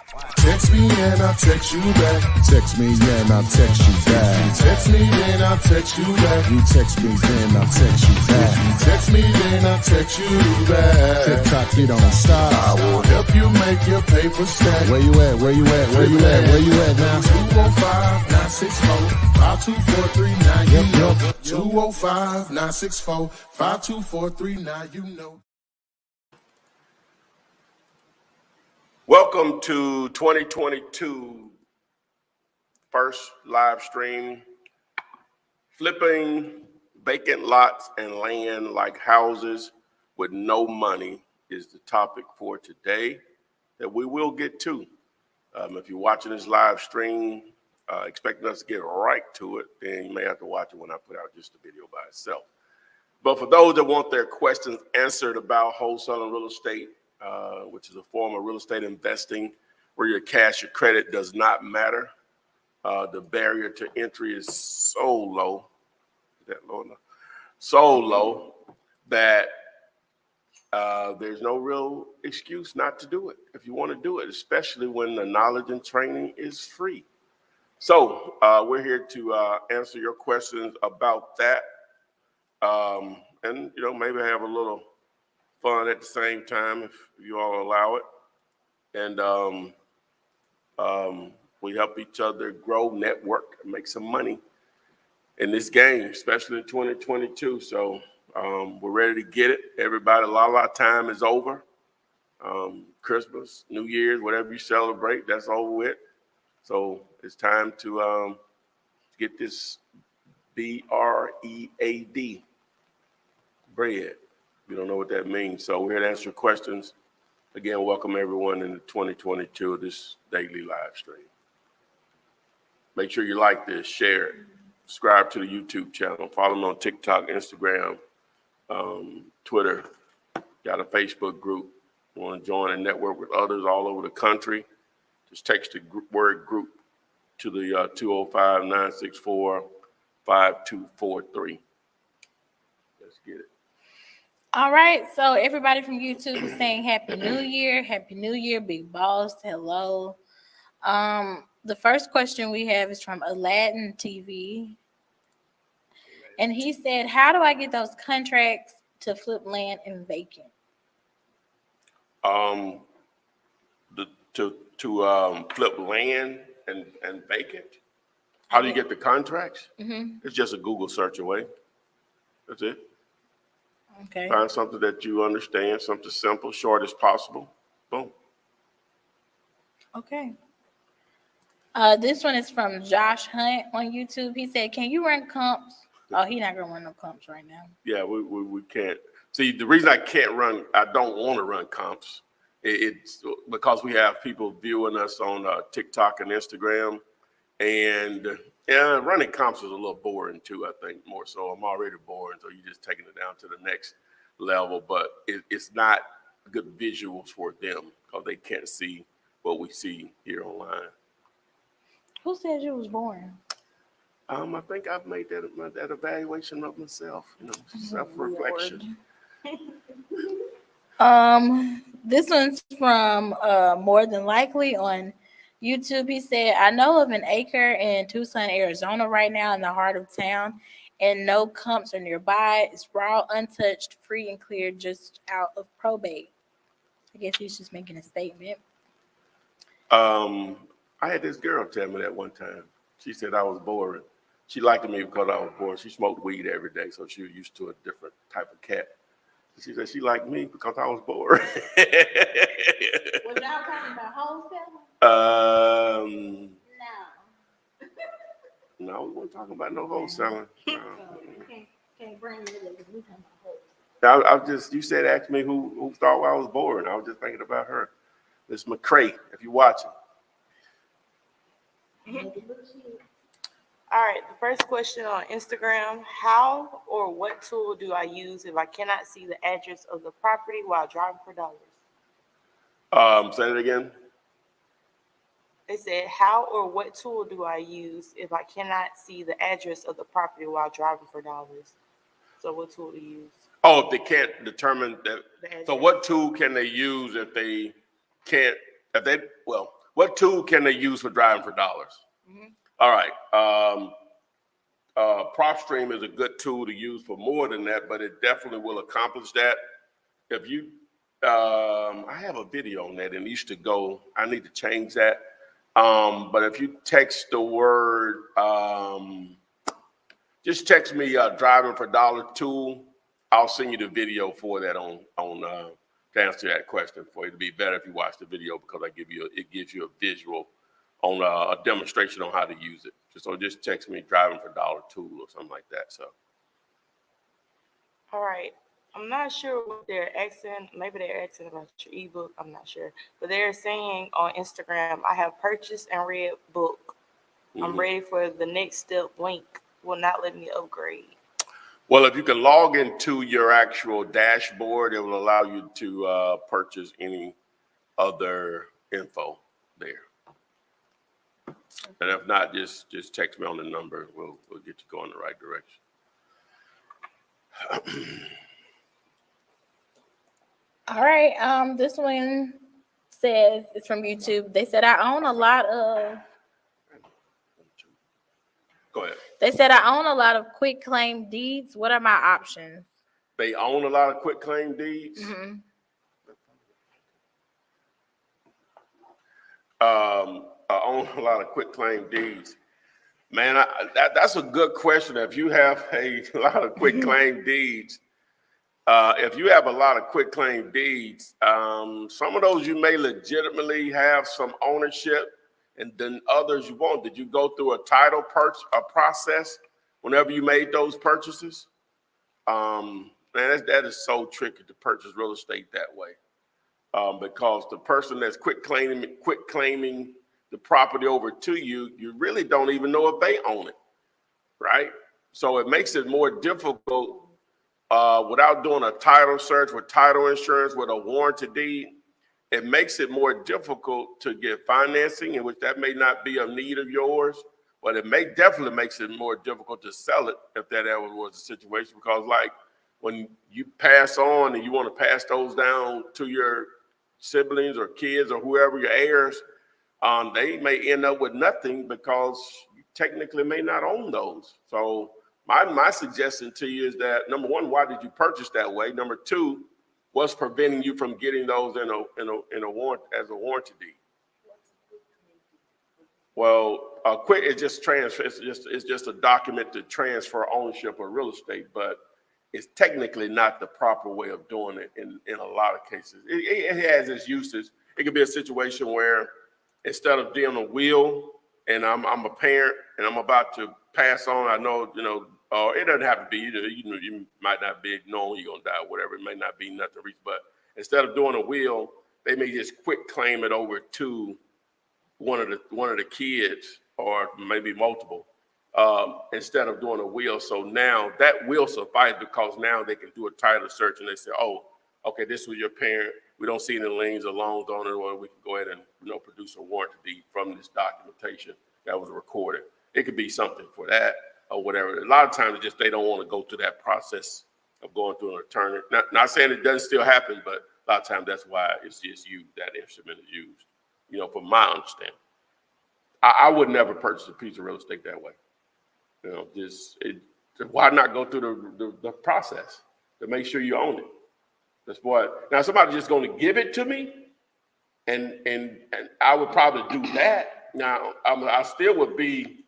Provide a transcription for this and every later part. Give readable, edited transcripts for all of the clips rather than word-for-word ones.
Text me and I'll text you back. Text me and I'll text you back. Text me then I'll text you back. You text me then I'll text you back. You text me then I'll text you back. TikTok, you don't stop. I will help you make your paper stack. Where you at? Where you at? Where you at? Where you at now? 205-964-5243. Now you know. 205-964-5243. Now you know. Welcome to 2022 first live stream. Flipping vacant lots and land like houses with no money is the topic for today that we will get to. If you're watching this live stream, expecting us to get right to it, then you may have to watch it when I put out just the video by itself. But for those that want their questions answered about wholesaling real estate, which is a form of real estate investing where your cash or credit does not matter. The barrier to entry is so low, that there's no real excuse not to do it if you want to do it, especially when the knowledge and training is free. So we're here to answer your questions about that, and maybe have a little fun at the same time if you all allow it. And we help each other grow, network, and make some money in this game, especially in 2022. So we're ready to get it. Everybody, a lot of time is over. Christmas, New Year's, whatever you celebrate, that's over with. So it's time to get this BREAD, bread. You don't know what that means. So we're here to answer your questions. Again, welcome everyone into 2022, this daily live stream. Make sure you like this, share it, subscribe to the YouTube channel, follow me on TikTok, Instagram, Twitter, got a Facebook group. You want to join and network with others all over the country, just text the word group to the 205-964-5243. Let's get it. All right, so everybody from YouTube is saying Happy New Year. Happy New Year, Big Boss. Hello. The first question we have is from Aladdin TV. And he said, how do I get those contracts to flip land and vacant? To flip land and vacant? How do you get the contracts? Mm-hmm. It's just a Google search away. That's it. Okay. Find something that you understand, something simple, short as possible. Boom. Okay. This one is from Josh Hunt on YouTube. He said, can you run comps? Oh, he's not going to run no comps right now. Yeah, we can't. See, the reason I don't want to run comps, it's because we have people viewing us on TikTok and Instagram. And running comps is a little boring too, I think, more so. I'm already boring, so you're just taking it down to the next level. But it's not good visuals for them because they can't see what we see here online. Who said you was boring? I think I've made that evaluation of myself, self-reflection. This one's from More Than Likely on YouTube. He said, I know of an acre in Tucson, Arizona right now in the heart of town, and no comps are nearby. It's raw, untouched, free and clear, just out of probate. I guess he's just making a statement. I had this girl tell me that one time. She said I was boring. She liked me because I was boring. She smoked weed every day, so she was used to a different type of cat. She said she liked me because I was boring. Was y'all talking about wholesaling? No, we weren't talking about no wholesaling. No. So you can't bring me that because we talking about wholesaling. You said ask me who thought I was boring. I was just thinking about her. Miss McCray, if you're watching. All right, the first question on Instagram, how or what tool do I use if I cannot see the address of the property while driving for dollars? Say it again. They said, how or what tool do I use if I cannot see the address of the property while driving for dollars? So what tool to use? Oh, if they can't determine that. So what tool can they use if they can't, What tool can they use for driving for dollars? Mhm. All right. PropStream is a good tool to use for more than that, but it definitely will accomplish that. If you, I have a video on that and it used to go, I need to change that. But if you text the word, just text me driving for dollar tool, I'll send you the video for that on to answer that question for you. It'd be better if you watch the video because it gives you a visual on a demonstration on how to use it. So just text me driving for dollar tool or something like that. So. All right. I'm not sure what they're asking. Maybe they're asking about your ebook. I'm not sure. But they're saying on Instagram, I have purchased and read book. I'm ready for the next step. Link will not let me upgrade. Well, if you can log into your actual dashboard, it will allow you to purchase any other info there. And if not, just text me on the number. We'll get you going in the right direction. All right. This one says it's from YouTube. They said I own a lot of. Go ahead. They said I own a lot of quick claim deeds. What are my options? They own a lot of quick claim deeds. Mm-hmm. I own a lot of quick claim deeds. Man, that's a good question. If you have a lot of quick claim deeds, if you have a lot of quick claim deeds, some of those you may legitimately have some ownership, and then others you won't. Did you go through a title process whenever you made those purchases? Man, that is so tricky to purchase real estate that way, because the person that's quick claiming the property over to you, you really don't even know if they own it, right? So it makes it more difficult without doing a title search with title insurance with a warranty deed. It makes it more difficult to get financing, in which that may not be a need of yours, but it definitely makes it more difficult to sell it if that ever was the situation. Because like when you pass on and you want to pass those down to your siblings or kids or whoever, your heirs, they may end up with nothing because you technically may not own those. So my suggestion to you is that, number one, why did you purchase that way? Number two, what's preventing you from getting those in a warrant as a warranty deed? Well, quick, it's just transfer. It's just a document to transfer ownership of real estate, but it's technically not the proper way of doing it in a lot of cases. It has its uses. It could be a situation where instead of doing a will, and I'm a parent and I'm about to pass on, I know, it doesn't have to be, you might not be knowing you're gonna die, whatever. It may not be nothing reach, but instead of doing a will, they may just quick claim it over to one of the kids, or maybe multiple, instead of doing a will. So now that will suffice, because now they can do a title search and they say, oh, okay, this was your parent. We don't see any liens or loans on it, or we can go ahead and produce a warranty deed from this documentation that was recorded. It could be something for that or whatever. A lot of times it's just they don't want to go through that process of going through an attorney. Not saying it doesn't still happen, but a lot of times that's why it's just used, that instrument is used, from my understanding. I would never purchase a piece of real estate that way. Why not go through the process to make sure you own it? That's what. Now somebody's just going to give it to me, and I would probably do that. Now I still would be,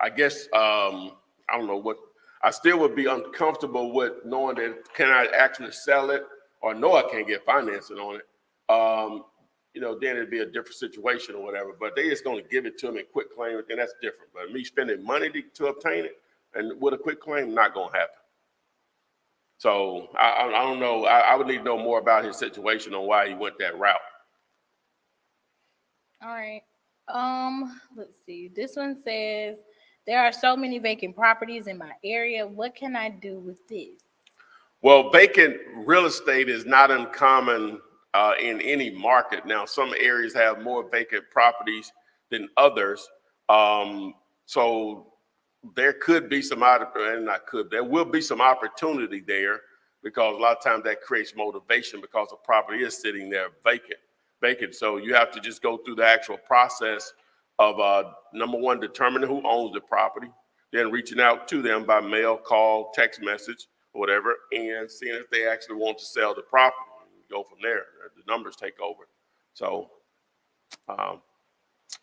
I guess, I don't know what. I still would be uncomfortable with knowing that can I actually sell it, or no, I can't get financing on it. Then it'd be a different situation or whatever. But they just going to give it to me and quick claim it, and that's different. But me spending money to obtain it, and with a quick claim, not going to happen. So I don't know. I would need to know more about his situation on why he went that route. All right. Let's see. This one says there are so many vacant properties in my area. What can I do with this? Well, vacant real estate is not uncommon in any market. Now, some areas have more vacant properties than others. So there could be there will be some opportunity there, because a lot of times that creates motivation because the property is sitting there vacant. vacant. So you have to just go through the actual process of number one, determining who owns the property, then reaching out to them by mail, call, text message, or whatever, and seeing if they actually want to sell the property. Go from there. The numbers take over. So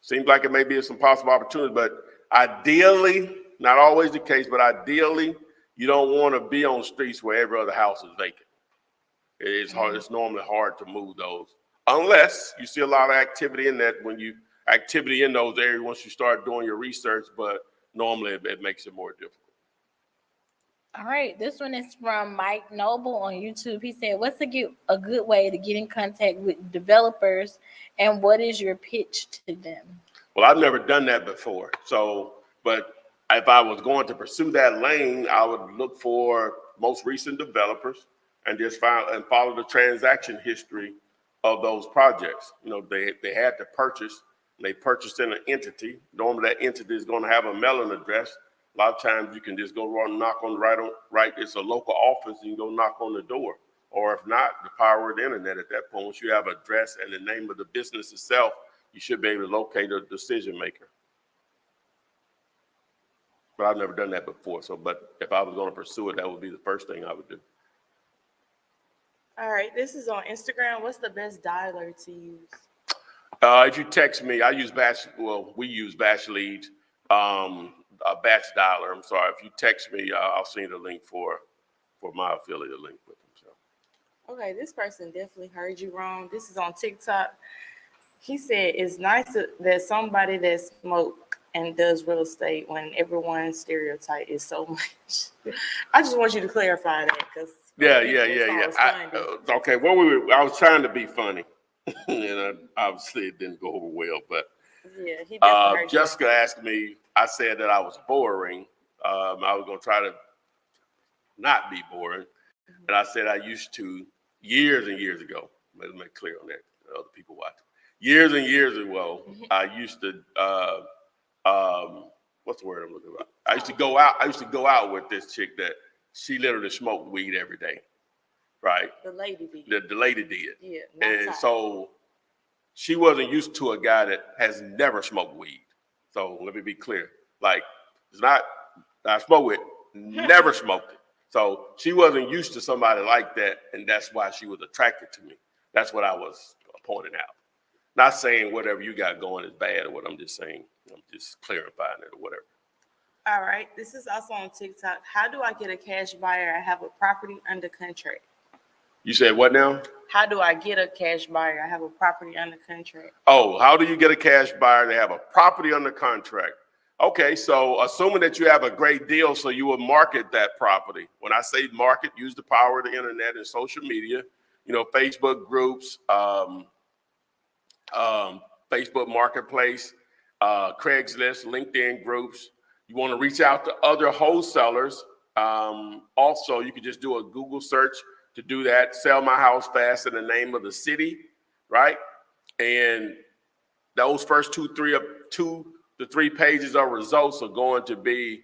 seems like it may be some possible opportunity, but ideally, not always the case, but ideally, you don't want to be on streets where every other house is vacant. It's hard. It's normally hard to move those, unless you see a lot of activity in that. When you activity in those areas, once you start doing your research, but normally it makes it more difficult. All right, this one is from Mike Noble on YouTube. He said, "What's a good way to get in contact with developers, and what is your pitch to them?" Well, I've never done that before. So, but if I was going to pursue that lane, I would look for most recent developers and just follow the transaction history of those projects. You know, they had to purchase. They purchased in an entity. Normally, that entity is going to have a mailing address. A lot of times, you can just go run, knock on right. It's a local office, and you go knock on the door. Or if not, the power of the internet at that point. Once you have an address and the name of the business itself, you should be able to locate a decision maker. But I've never done that before. So, but if I was going to pursue it, that would be the first thing I would do. All right, this is on Instagram. What's the best dialer to use? If you text me, we use Batch Leads, a batch dialer. I'm sorry. If you text me, I'll send you the link for my affiliate link with them. So. Okay, this person definitely heard you wrong. This is on TikTok. He said it's nice that somebody that smoke and does real estate when everyone's stereotype is so much. I just want you to clarify that because Yeah. Okay, I was trying to be funny, and obviously it didn't go over well. But yeah, he definitely heard Jessica asked me. I said that I was boring. I was going to try to not be boring, and I said I used to years and years ago. Let's make clear on that. Other people watching. Years and years ago, I used to. What's the word I'm looking for? I used to go out with this chick that she literally smoked weed every day, right? The lady did. The lady did. Yeah. And so she wasn't used to a guy that has never smoked weed. So let me be clear. Like, it's not, I smoke it, never smoked it. So she wasn't used to somebody like that, and that's why she was attracted to me. That's what I was pointing out. Not saying whatever you got going is bad or what. I'm just saying, I'm just clarifying it or whatever. All right. This is also on TikTok. How do I get a cash buyer? I have a property under contract. You said what now? How do I get a cash buyer? I have a property under contract. Oh, how do you get a cash buyer to have a property under contract? Okay, so assuming that you have a great deal, so you will market that property. When I say market, use the power of the internet and social media. You know, Facebook groups, Facebook Marketplace, Craigslist, LinkedIn groups. You want to reach out to other wholesalers. Also, you can just do a Google search to do that. Sell my house fast in the name of the city, right? And those first two to three pages of results are going to be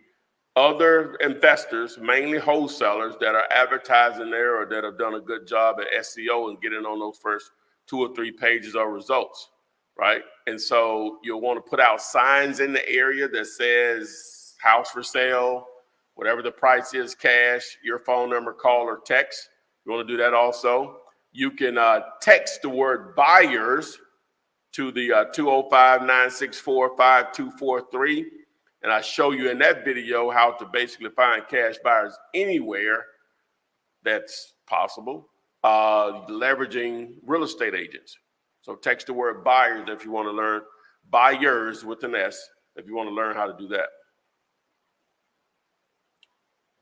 other investors, mainly wholesalers, that are advertising there or that have done a good job at SEO and getting on those first 2 or 3 pages of results, right? And so you'll want to put out signs in the area that says house for sale, whatever the price is, cash, your phone number, call, or text. You want to do that also. You can text the word buyers to the 205-964-5243. And I show you in that video how to basically find cash buyers anywhere that's possible, leveraging real estate agents. So text the word buyers if you want to learn, buyers with an S, if you want to learn how to do that.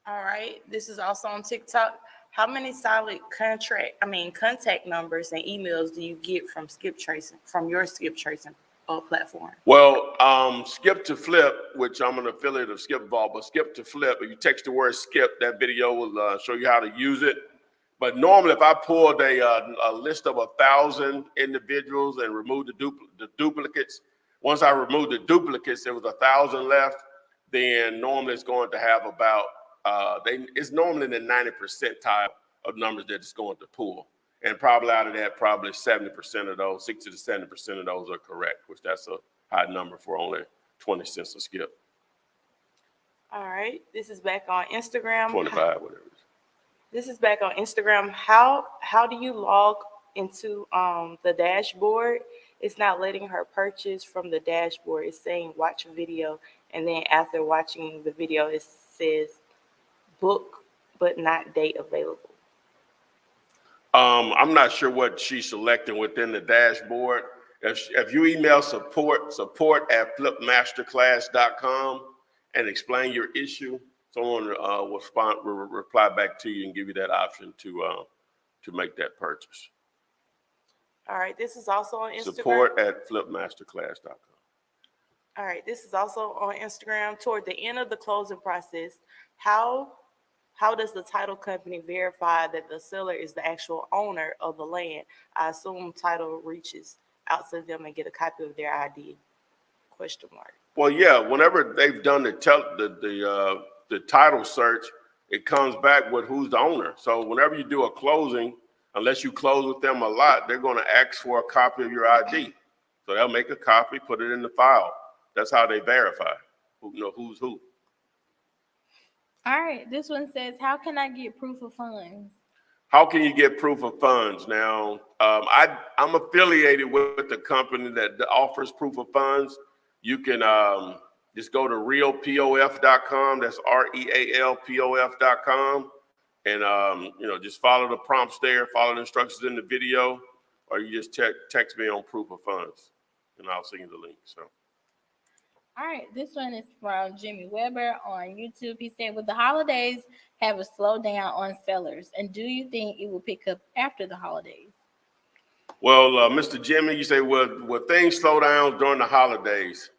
All right. This is also on TikTok. How many solid contact numbers and emails do you get from your skip tracing platform? Well, Skip to Flip, which I'm an affiliate of Skip Vault, but Skip to Flip, if you text the word skip, that video will show you how to use it. But normally, if I pulled a list of 1,000 individuals and removed the duplicates, once I removed the duplicates, there was 1,000 left, then normally it's going to have about, it's normally in the 90 percentile of numbers that it's going to pull. And probably out of that, probably 70% of those, 60 to 70% of those are correct, which that's a high number for only 20 cents a skip. All right. This is back on Instagram. 25, whatever. This is back on Instagram. How do you log into the dashboard? It's not letting her purchase from the dashboard. It's saying watch a video, and then after watching the video, it says book but not date available. I'm not sure what she's selecting within the dashboard. If you email support at flipmasterclass.com and explain your issue, someone will reply back to you and give you that option to make that purchase. All right, this is also on Instagram. Support at flipmasterclass.com. All right, this is also on Instagram. Toward the end of the closing process, how does the title company verify that the seller is the actual owner of the land? I assume title reaches out to them and get a copy of their ID? Question mark. Well, yeah, whenever they've done the title search, it comes back with who's the owner. So whenever you do a closing, unless you close with them a lot, they're going to ask for a copy of your ID. So they'll make a copy, put it in the file. That's how they verify who's who. All right, this one says, how can I get proof of funds? How can you get proof of funds? Now, I'm affiliated with the company that offers proof of funds. You can just go to realpof.com. That's REALPOF.com. And, just follow the prompts there, follow the instructions in the video, or you just text me on proof of funds, and I'll send you the link. So. All right, this one is from Jimmy Weber on YouTube. He said, "Will the holidays have a slowdown on sellers? And do you think it will pick up after the holidays?" Well, Mr. Jimmy, you say, will things slow down during the holidays?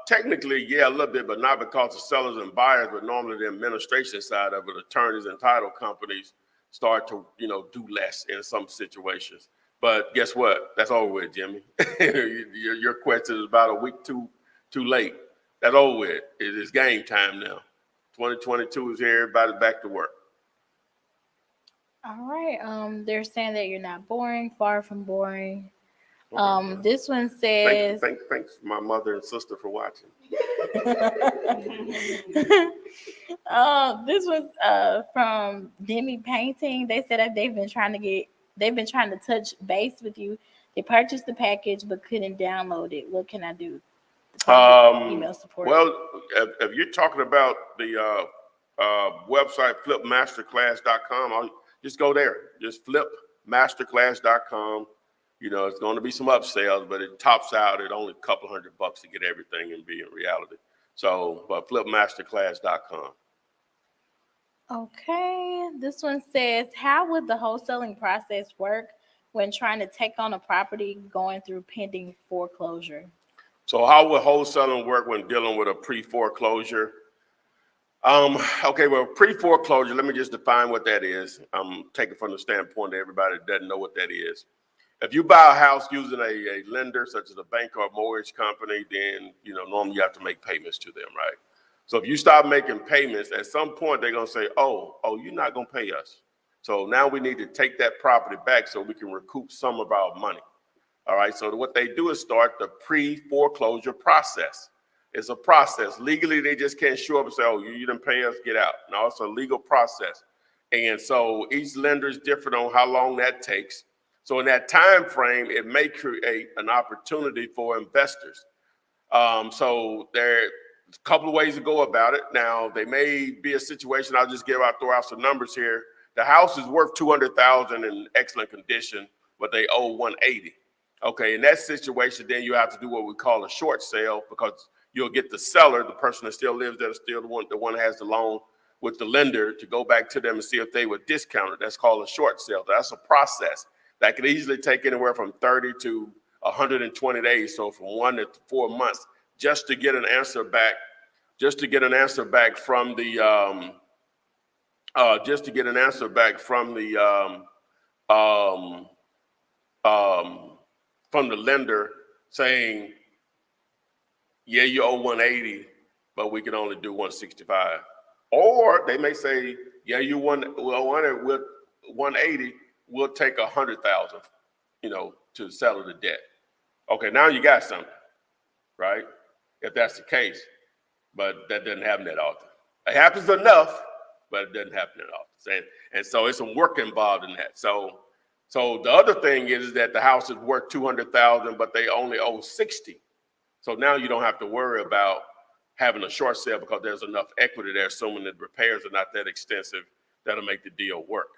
Technically, yeah, a little bit, but not because the sellers and buyers, but normally the administration side of it, attorneys and title companies start to, do less in some situations. But guess what? That's over with, Jimmy. Your question is about a week too late. That's over with. It is game time now. 2022 is here. Everybody's back to work. All right. They're saying that you're not boring, far from boring. This one says, Thanks my mother and sister for watching. This was from Demi Painting. They said that they've been trying to touch base with you. They purchased the package but couldn't download it. What can I do? Email support. Well, if you're talking about the website flipmasterclass.com, I'll just go there. Just flipmasterclass.com. It's going to be some upsells, but it tops out at only a couple $100 to get everything and be in reality. So, but flipmasterclass.com. Okay. This one says, how would the wholesaling process work when trying to take on a property going through pending foreclosure? So how would wholesaling work when dealing with a pre-foreclosure? Okay, well, pre-foreclosure, let me just define what that is. I'm taking from the standpoint that everybody doesn't know what that is. If you buy a house using a lender, such as a bank or a mortgage company, then, normally you have to make payments to them, right? So if you start making payments, at some point, they're going to say, oh, you're not going to pay us. So now we need to take that property back so we can recoup some of our money. All right, so what they do is start the pre-foreclosure process. It's a process. Legally, they just can't show up and say, oh, you didn't pay us, get out. No, it's a legal process. And so each lender is different on how long that takes. So in that time frame, it may create an opportunity for investors. So there's a couple of ways to go about it. Now, there may be a situation, I'll just throw out some numbers here. The house is worth $200,000 in excellent condition, but they owe $180,000. Okay, in that situation, then you have to do what we call a short sale, because you'll get the seller, the person that still lives there, still the one that has the loan with the lender, to go back to them and see if they would discount it. That's called a short sale. That's a process that could easily take anywhere from 30 to 120 days, so from 1 to 4 months, just to get an answer back, from the from the lender saying, yeah, you owe 180, but we can only do 165. Or they may say, yeah, you owe 180, we'll take 100,000, to settle the debt. Okay, now you got something, right? If that's the case, but that doesn't happen that often. It happens enough, but it doesn't happen that often. And so it's some work involved in that. So the other thing is that the house is worth 200,000, but they only owe 60. So now you don't have to worry about having a short sale because there's enough equity there, assuming that repairs are not that extensive, that'll make the deal work.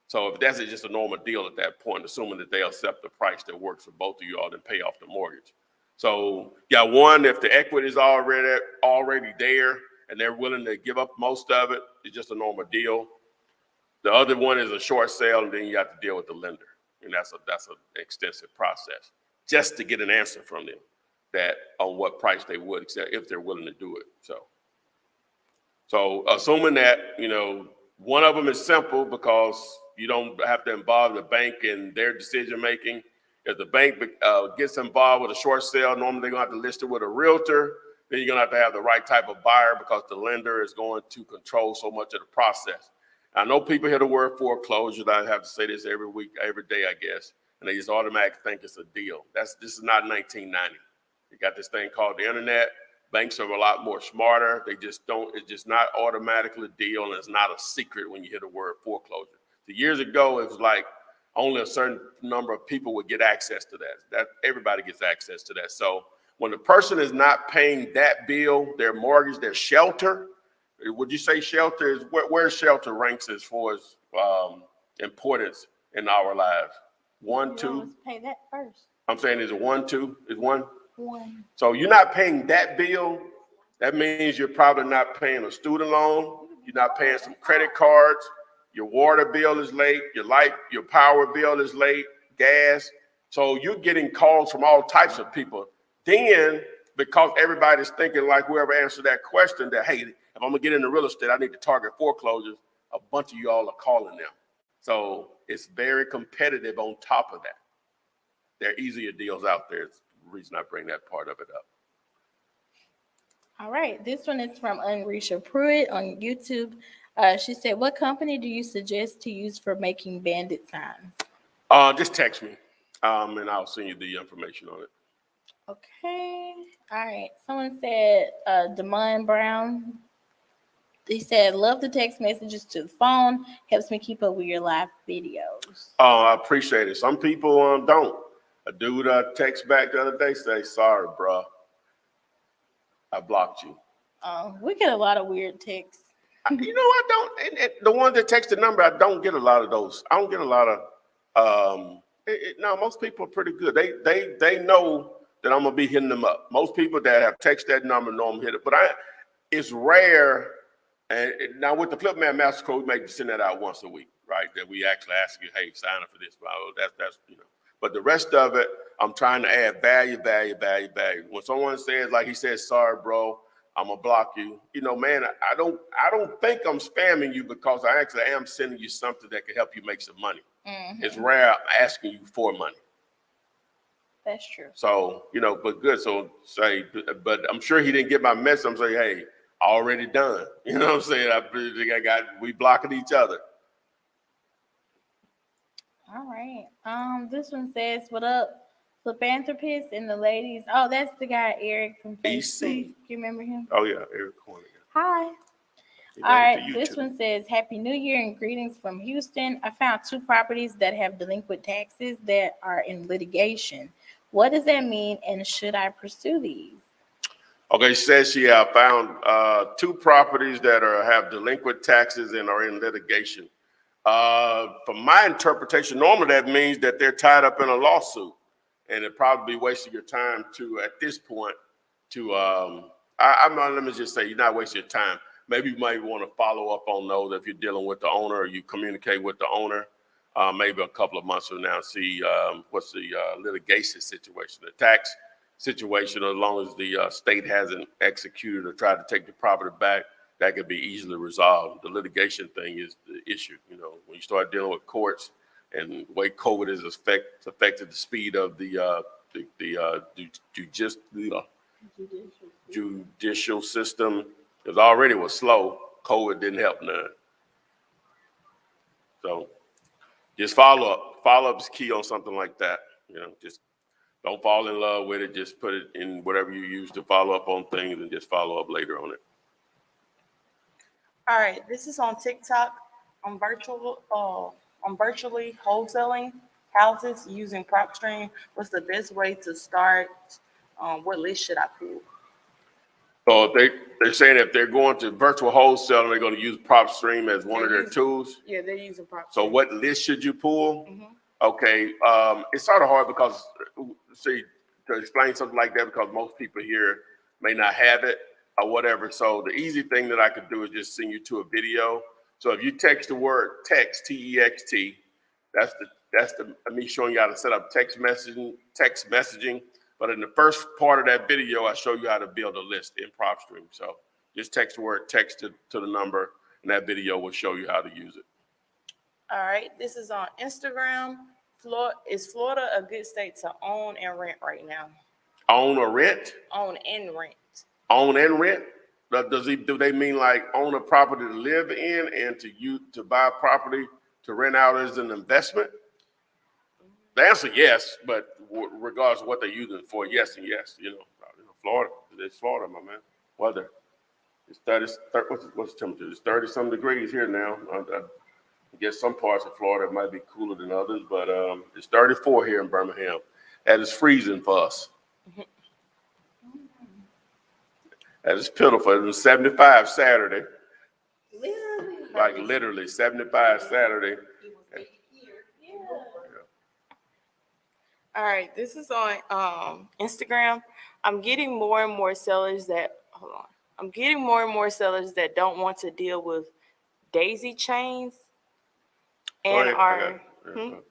So if that's just a normal deal at that point, assuming that they'll accept the price that works for both of you all, then pay off the mortgage. So yeah, one, if the equity is already there and they're willing to give up most of it, it's just a normal deal. The other one is a short sale, and then you have to deal with the lender, and that's an extensive process just to get an answer from them that on what price they would accept if they're willing to do it. So assuming that one of them is simple because you don't have to involve the bank in their decision making. If the bank gets involved with a short sale, normally they're going to have to list it with a realtor. Then you're going to have the right type of buyer because the lender is going to control so much of the process. I know people hear the word foreclosure. I have to say this every week, every day, I guess, and they just automatically think it's a deal. This is not 1990. You got this thing called the internet. Banks are a lot more smarter. It's just not automatically a deal, and it's not a secret when you hear the word foreclosure. So years ago, it was like only a certain number of people would get access to that. Everybody gets access to that. So when the person is not paying that bill, their mortgage, their shelter, would you say shelter is where shelter ranks as far as importance in our lives? 1, 2. Pay that first. I'm saying is it 1, 2? Is 1? 1. So you're not paying that bill. That means you're probably not paying a student loan. You're not paying some credit cards. Your water bill is late. Your power bill is late. Gas. So you're getting calls from all types of people. Then, because everybody's thinking like whoever answered that question that, hey, if I'm gonna get into real estate, I need to target foreclosures. A bunch of y'all are calling them. So it's very competitive on top of that. There are easier deals out there. It's the reason I bring that part of it up. All right. This one is from Unrisha Pruitt on YouTube. She said, what company do you suggest to use for making bandit signs? Just text me, and I'll send you the information on it. Okay. All right. Someone said, Damon Brown. He said, love the text messages to the phone. Helps me keep up with your live videos. I appreciate it. Some people don't. A dude text back the other day, say, sorry, bro. I blocked you. We get a lot of weird texts. I don't. And the ones that text the number, I don't get a lot of those. I don't get a lot of. No, most people are pretty good. They know that I'm gonna be hitting them up. Most people that have texted that number know I'm hit it, but it's rare. And now with the Flip Man Master Code, we may send that out once a week, right? That we actually ask you, hey, sign up for this. That's. But the rest of it, I'm trying to add value. When someone says, like he says, sorry, bro, I'm gonna block you. Man, I don't think I'm spamming you because I actually am sending you something that can help you make some money. Mm-hmm. It's rare I'm asking you for money. That's true. So, but good. So but I'm sure he didn't get my message. I'm saying, hey, already done. You know what I'm saying? We blocking each other. All right. This one says, what up, philanthropist and the ladies? Oh, that's the guy, Eric from Facebook. Do you remember him? Oh, yeah, Eric Corner. Hi. All right. This one says, Happy New Year and greetings from Houston. I found 2 properties that have delinquent taxes that are in litigation. What does that mean, and should I pursue these? Okay, she says she found 2 properties that have delinquent taxes and are in litigation. From my interpretation, normally that means that they're tied up in a lawsuit, and it'd probably be wasting your time at this point, let me just say, you're not wasting your time. Maybe you might want to follow up on those if you're dealing with the owner or you communicate with the owner, maybe a couple of months from now, see what's the litigation situation, the tax situation, as long as the state hasn't executed or tried to take the property back. That could be easily resolved. The litigation thing is the issue. When you start dealing with courts and the way COVID has affected the speed of the judicial system, it already was slow. COVID didn't help none. So Just follow up. Follow up is key on something like that. You know, just don't fall in love with it. Just put it in whatever you use to follow up on things and just follow up later on it. All right, this is on TikTok. I'm virtually wholesaling houses using PropStream. What's the best way to start? What list should I pull? So they're saying if they're going to virtual wholesale, they're going to use PropStream as one of their tools. Yeah, they're using PropStream. So what list should you pull? Mm-hmm. Okay, it's sort of hard because, see, to explain something like that because most people here may not have it or whatever. So the easy thing that I could do is just send you to a video. So if you text the word text, T-E-X-T, that's me showing you how to set up text messaging. But in the first part of that video, I show you how to build a list in PropStream. So just text the word text to the number, and that video will show you how to use it. All right, this is on Instagram. Is Florida a good state to own and rent right now? Own or rent? Own and rent. Own and rent? Do they mean like own a property to live in and to buy property to rent out as an investment? The answer yes, but regardless of what they're using it for, yes and yes. You know, Florida, it's Florida, my man. Weather. It's 30 what's the temperature? It's 30-some degrees here now. I guess some parts of Florida might be cooler than others, but it's 34 here in Birmingham. That is freezing for us. That is pitiful. It was 75 Saturday. Literally. Like literally 75 Saturday. All right, this is on Instagram. I'm getting more and more sellers that don't want to deal with daisy chains and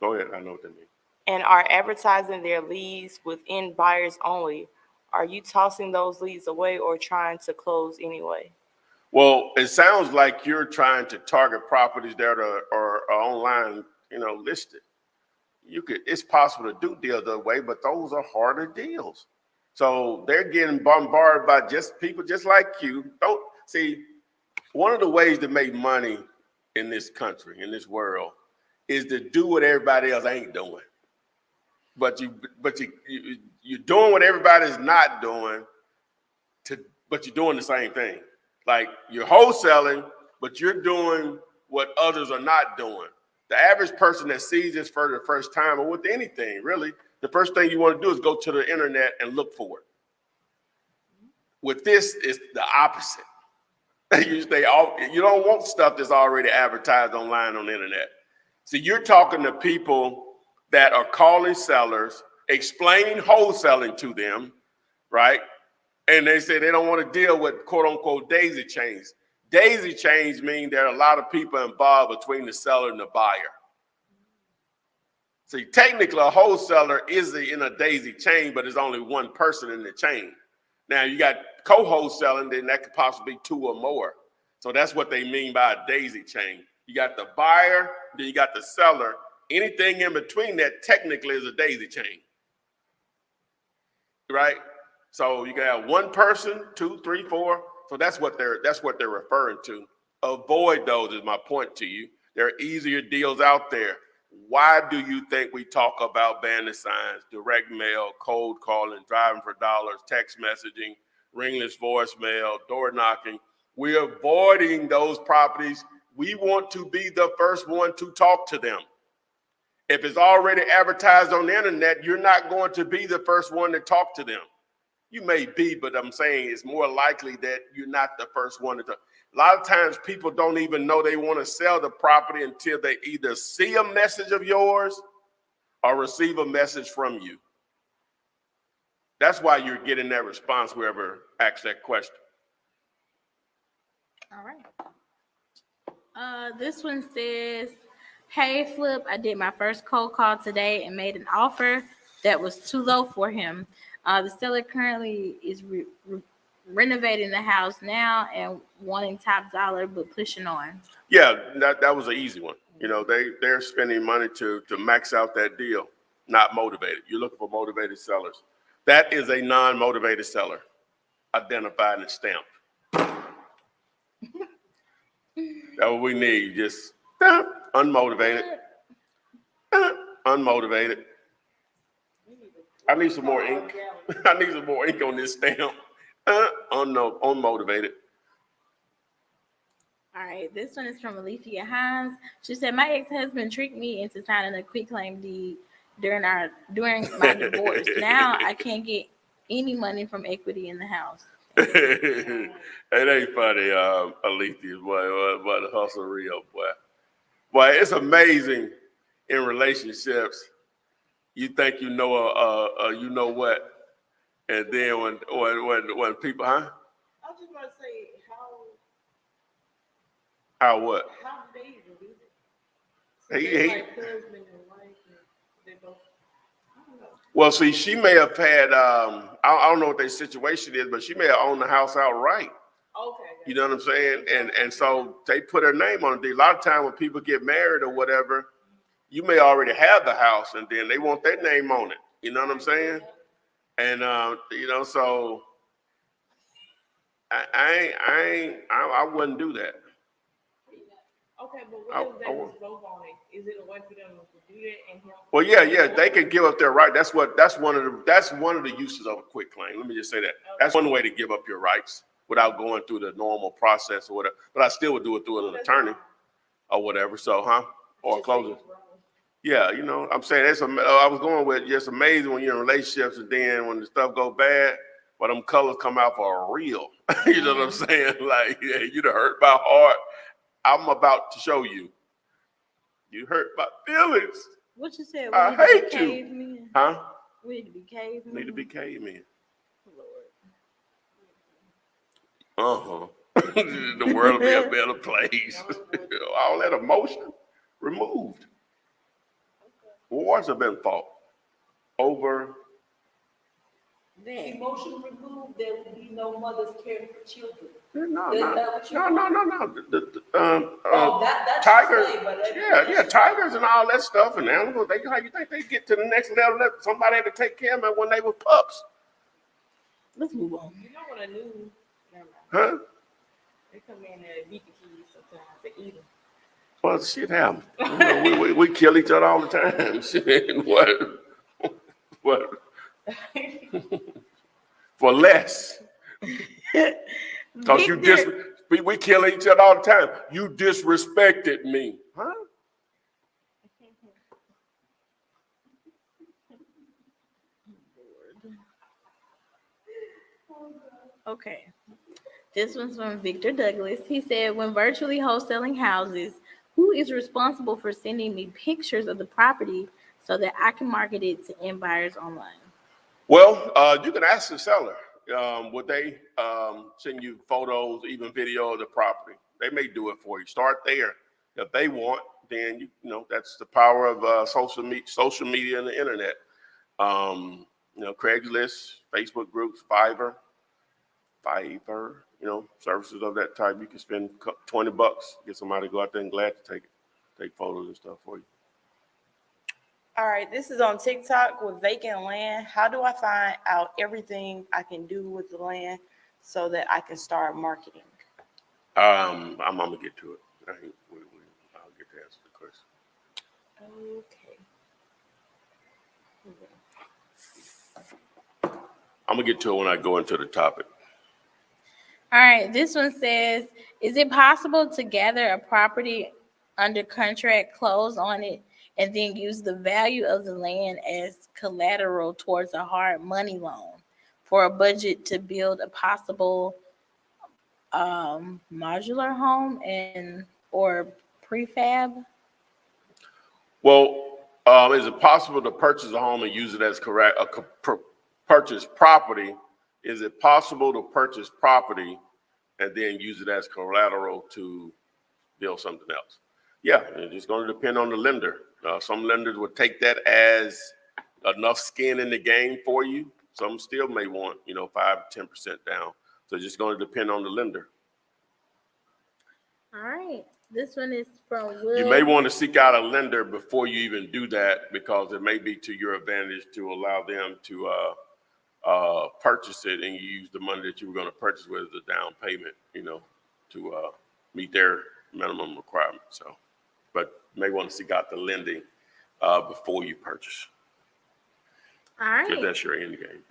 Go ahead. I know what they mean. And are advertising their leads within buyers only. Are you tossing those leads away or trying to close anyway? Well, it sounds like you're trying to target properties that are online, listed. It's possible to do deals that way, but those are harder deals. So they're getting bombarded by just people just like you. Don't see, one of the ways to make money in this country, in this world, is to do what everybody else ain't doing. But you're doing what everybody's not doing, but you're doing the same thing. Like you're wholesaling, but you're doing what others are not doing. The average person that sees this for the first time, or with anything really, the first thing you want to do is go to the internet and look for it. With this, it's the opposite. You don't want stuff that's already advertised online on the internet. So you're talking to people that are calling sellers, explaining wholesaling to them, right? And they say they don't want to deal with quote unquote daisy chains. Daisy chains mean there are a lot of people involved between the seller and the buyer. See, technically a wholesaler is in a daisy chain, but there's only one person in the chain. Now you got co-wholesaling, then that could possibly be two or more. So that's what they mean by a daisy chain. You got the buyer, then you got the seller. Anything in between that technically is a daisy chain, right? So you can have one person, 2, 3, 4. So that's what they're referring to. Avoid those is my point to you. There are easier deals out there. Why do you think we talk about bandit signs, direct mail, cold calling, driving for dollars, text messaging, ringless voicemail, door knocking? We're avoiding those properties. We want to be the first one to talk to them. If it's already advertised on the internet, you're not going to be the first one to talk to them. You may be, but I'm saying it's more likely that you're not the first one to talk. A lot of times people don't even know they want to sell the property until they either see a message of yours or receive a message from you. That's why you're getting that response, whoever asks that question. All right. This one says, hey, Flip, I did my first cold call today and made an offer that was too low for him. The seller currently is renovating the house now and wanting top dollar, but pushing on. Yeah, that was an easy one. They're spending money to max out that deal, not motivated. You're looking for motivated sellers. That is a non-motivated seller, identified and stamped. That's what we need, just unmotivated. unmotivated. I need some more ink. I need some more ink on this stamp. Unmotivated. All right, this one is from Alicia Hines. She said, "My ex-husband tricked me into signing a quitclaim deed during my divorce. Now I can't get any money from equity in the house." It ain't funny, Alethea, boy, the hustle real, boy. Boy, it's amazing in relationships. You think you know you know what, and then when people, huh? I was just about to say How what? how do they even do it? So He, they're he, like husband and wife, and they both. I don't know. well, see, she may have had, I don't know what their situation is, but she may have owned the house outright. Okay. You know what I'm saying? And so they put her name on it. A lot of times when people get married or whatever, you may already have the house, and then they want their name on it. You know what I'm saying? And you know, so I wouldn't do that. Okay, but what if they was both on it? Is it a way for them to do that and him? Well, yeah, they can give up their right. That's one of the uses of a quick claim. Let me just say that. That's one way to give up your rights without going through the normal process or whatever. But I still would do it through an attorney or whatever. So, or a closer. Yeah, you know, I'm saying I was going with just amazing when you're in relationships and then when the stuff goes bad, but them colors come out for real. You know what I'm saying? Like, yeah, you done hurt my heart. I'm about to show you. You hurt my feelings. What you said? I hate you. Cavemen? Huh? We need to be cavemen. Need to be cavemen. Lord. The world will be a better place. All that emotion removed. Wars have been fought over. Emotion removed, there will be no mothers caring for children. No. That's Tigers, tigers and all that stuff and animals. How you think they get to the next level? That somebody had to take care of them when they were pups. Let's move on. You know what I knew? Huh? They come in and beat the kids sometimes. They eat them. Well, shit happens. You know, we kill each other all the time. Shit, what? For less. Because we kill each other all the time. You disrespected me. Huh? Okay. This one's from Victor Douglas. He said, "When virtually wholesaling houses, who is responsible for sending me pictures of the property so that I can market it to end buyers online?" Well, you can ask the seller. Would they send you photos, even video of the property? They may do it for you. Start there. If they want, then you know that's the power of social media and the internet. Craigslist, Facebook groups, Fiverr, services of that type. You can spend $20, get somebody to go out there and glad to take photos and stuff for you. All right, this is on TikTok with vacant land. How do I find out everything I can do with the land so that I can start marketing? I'm gonna get to it. I'll get to answer the question. Okay. I'm gonna get to it when I go into the topic. All right. This one says, "Is it possible to gather a property under contract, close on it, and then use the value of the land as collateral towards a hard money loan for a budget to build a possible modular home or prefab?" Well, is it possible to purchase a home and use it as purchase property? Is it possible to purchase property and then use it as collateral to build something else? Yeah, it's going to depend on the lender. Some lenders would take that as enough skin in the game for you. Some still may want, 5 to 10% down. So it's just going to depend on the lender. All right. This one is from Will. You may want to seek out a lender before you even do that because it may be to your advantage to allow them to purchase it and you use the money that you were going to purchase with as a down payment, to meet their minimum requirements. So, but you may want to seek out the lending before you purchase. All right. If that's your end game.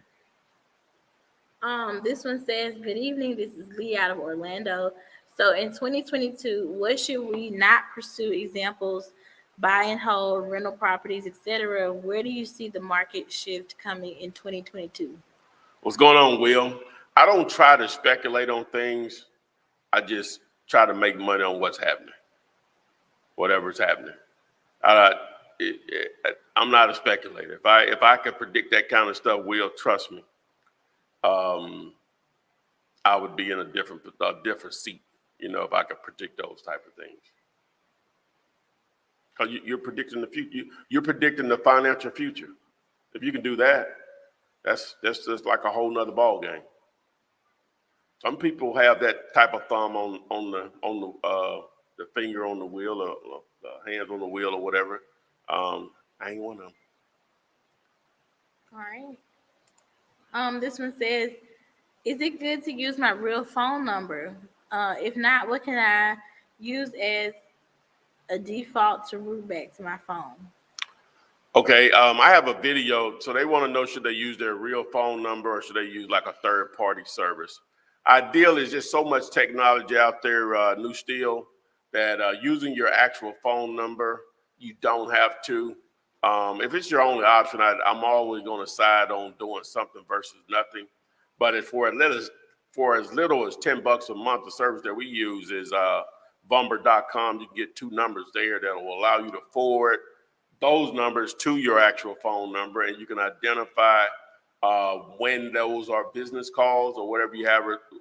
This one says, "Good evening. This is Lee out of Orlando. So in 2022, what should we not pursue? Examples: buy and hold, rental properties, etc. Where do you see the market shift coming in 2022?" What's going on, Will? I don't try to speculate on things. I just try to make money on what's happening, whatever's happening. I'm not a speculator. If I could predict that kind of stuff, Will, trust me, I would be in a different seat. If I could predict those type of things. Because you're predicting the future. You're predicting the financial future. If you can do that, that's just like a whole nother ball game. Some people have that type of thumb on the finger on the wheel or the hands on the wheel or whatever. I ain't one of them. All right. This one says, "Is it good to use my real phone number? If not, what can I use as a default to route back to my phone?" Okay, I have a video. So they want to know, should they use their real phone number or should they use like a third-party service? Ideal is just so much technology out there, new steel, that using your actual phone number, you don't have to. If it's your only option, I'm always going to side on doing something versus nothing. But for as little as $10 a month, the service that we use is Vumber.com. You can get 2 numbers there that will allow you to forward those numbers to your actual phone number, and you can identify when those are business calls or whatever you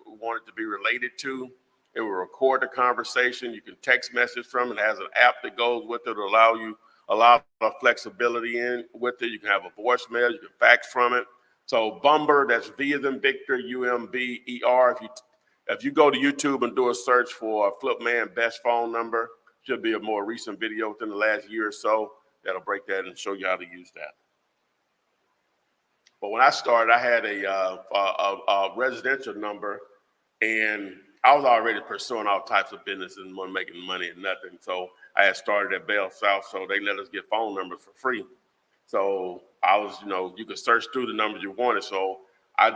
want it to be related to. It will record the conversation. You can text message from it. It has an app that goes with it to allow you a lot of flexibility in with it. You can have a voicemail. You can fax from it. So Vumber, that's V as in Victor, UMBER. If you go to YouTube and do a search for Flipman best phone number, should be a more recent video within the last year or so that'll break that and show you how to use that. But when I started, I had a residential number, and I was already pursuing all types of business and wasn't making money and nothing. So I had started at Bell South, so they let us get phone numbers for free. So I was, you could search through the numbers you wanted. So I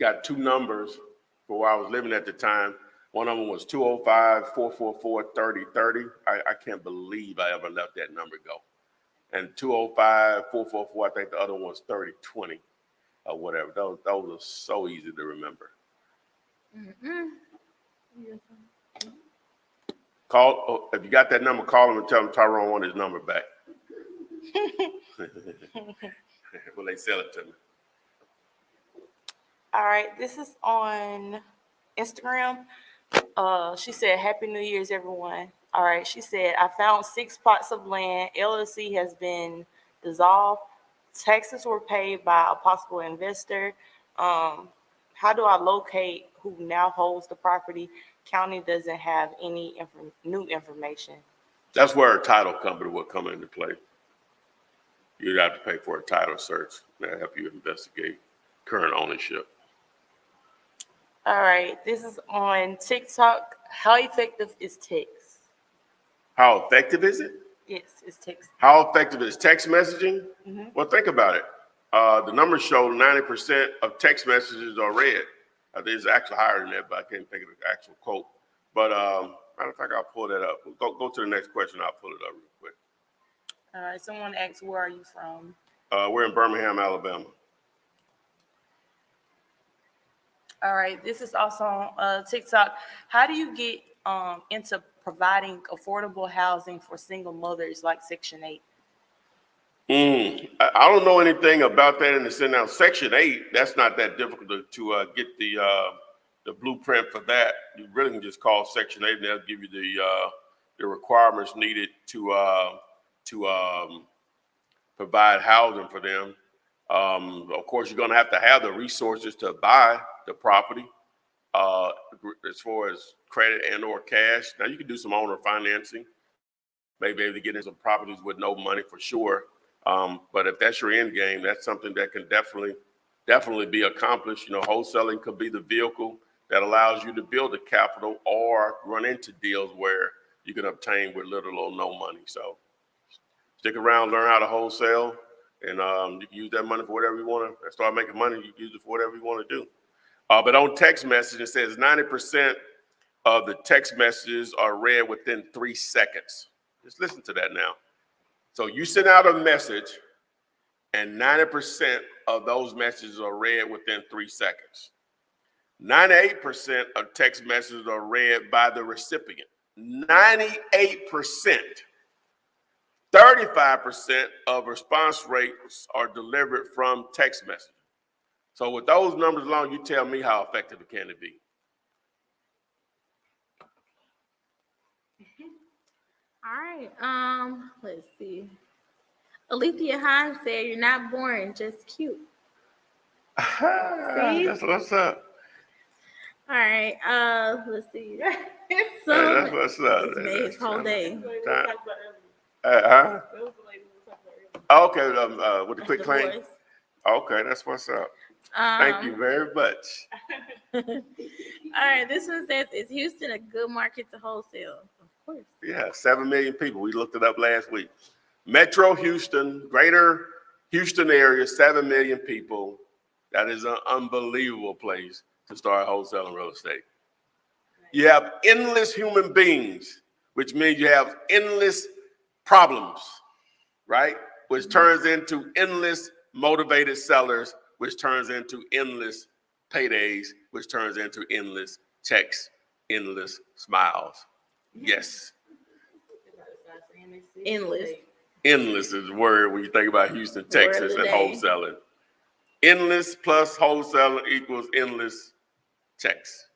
got 2 numbers for where I was living at the time. One of them was 205-444-3030. I can't believe I ever let that number go. And 205-444, I think the other one was 3020 or whatever. Those are so easy to remember. Mm-hmm. If you got that number, call him and tell him Tyrone want his number back. Will they sell it to me? All right, this is on Instagram. She said, "Happy New Year's, everyone." All right, she said, "I found 6 plots of land. LLC has been dissolved. Taxes were paid by a possible investor. How do I locate who now holds the property? County doesn't have any new information." That's where a title company will come into play. You'd have to pay for a title search. That'll help you investigate current ownership. All right, this is on TikTok. How effective is text? How effective is it? Yes, it's text. How effective is text messaging? Mm-hmm. Well, think about it. The numbers show 90% of text messages are read. It's actually higher than that, but I can't think of the actual quote. But matter of fact, I'll pull that up. Go to the next question. I'll pull it up real quick. All right, someone asked, "Where are you from?" We're in Birmingham, Alabama. All right, this is also on TikTok. How do you get into providing affordable housing for single mothers like Section 8? I don't know anything about that in the sense. Now, Section 8, that's not that difficult to get the blueprint for that. You really can just call Section 8 and they'll give you the requirements needed to provide housing for them. Of course, you're going to have the resources to buy the property as far as credit and or cash. Now, you can do some owner financing, maybe able to get in some properties with no money for sure. But if that's your end game, that's something that can definitely be accomplished. Wholesaling could be the vehicle that allows you to build a capital or run into deals where you can obtain with little or no money. So stick around, learn how to wholesale, and you can use that money for whatever you want to. Start making money, you can use it for whatever you want to do. But on text message, it says 90% of the text messages are read within 3 seconds. Just listen to that now. So you send out a message, and 90% of those messages are read within 3 seconds. 98% of text messages are read by the recipient. 98%. 35% of response rates are delivered from text message. So with those numbers alone, you tell me how effective it can be. All right. Let's see. Alethea Hines said, "You're not boring, just cute." That's what's up. All right. Let's see. So that's what's up. This made his whole day. Okay. With the quick claim. Divorce. Okay, that's what's up. Thank you very much. All right. This one says, "Is Houston a good market to wholesale?" Of course. Yeah, 7 million people. We looked it up last week. Metro Houston, greater Houston area, 7 million people. That is an unbelievable place to start wholesaling real estate. You have endless human beings, which means you have endless problems, right? Which turns into endless motivated sellers, which turns into endless paydays, which turns into endless checks, endless smiles. Yes. Endless. Endless is the word when you think about Houston, Texas, and day. wholesaling. Endless plus wholesaling equals endless checks.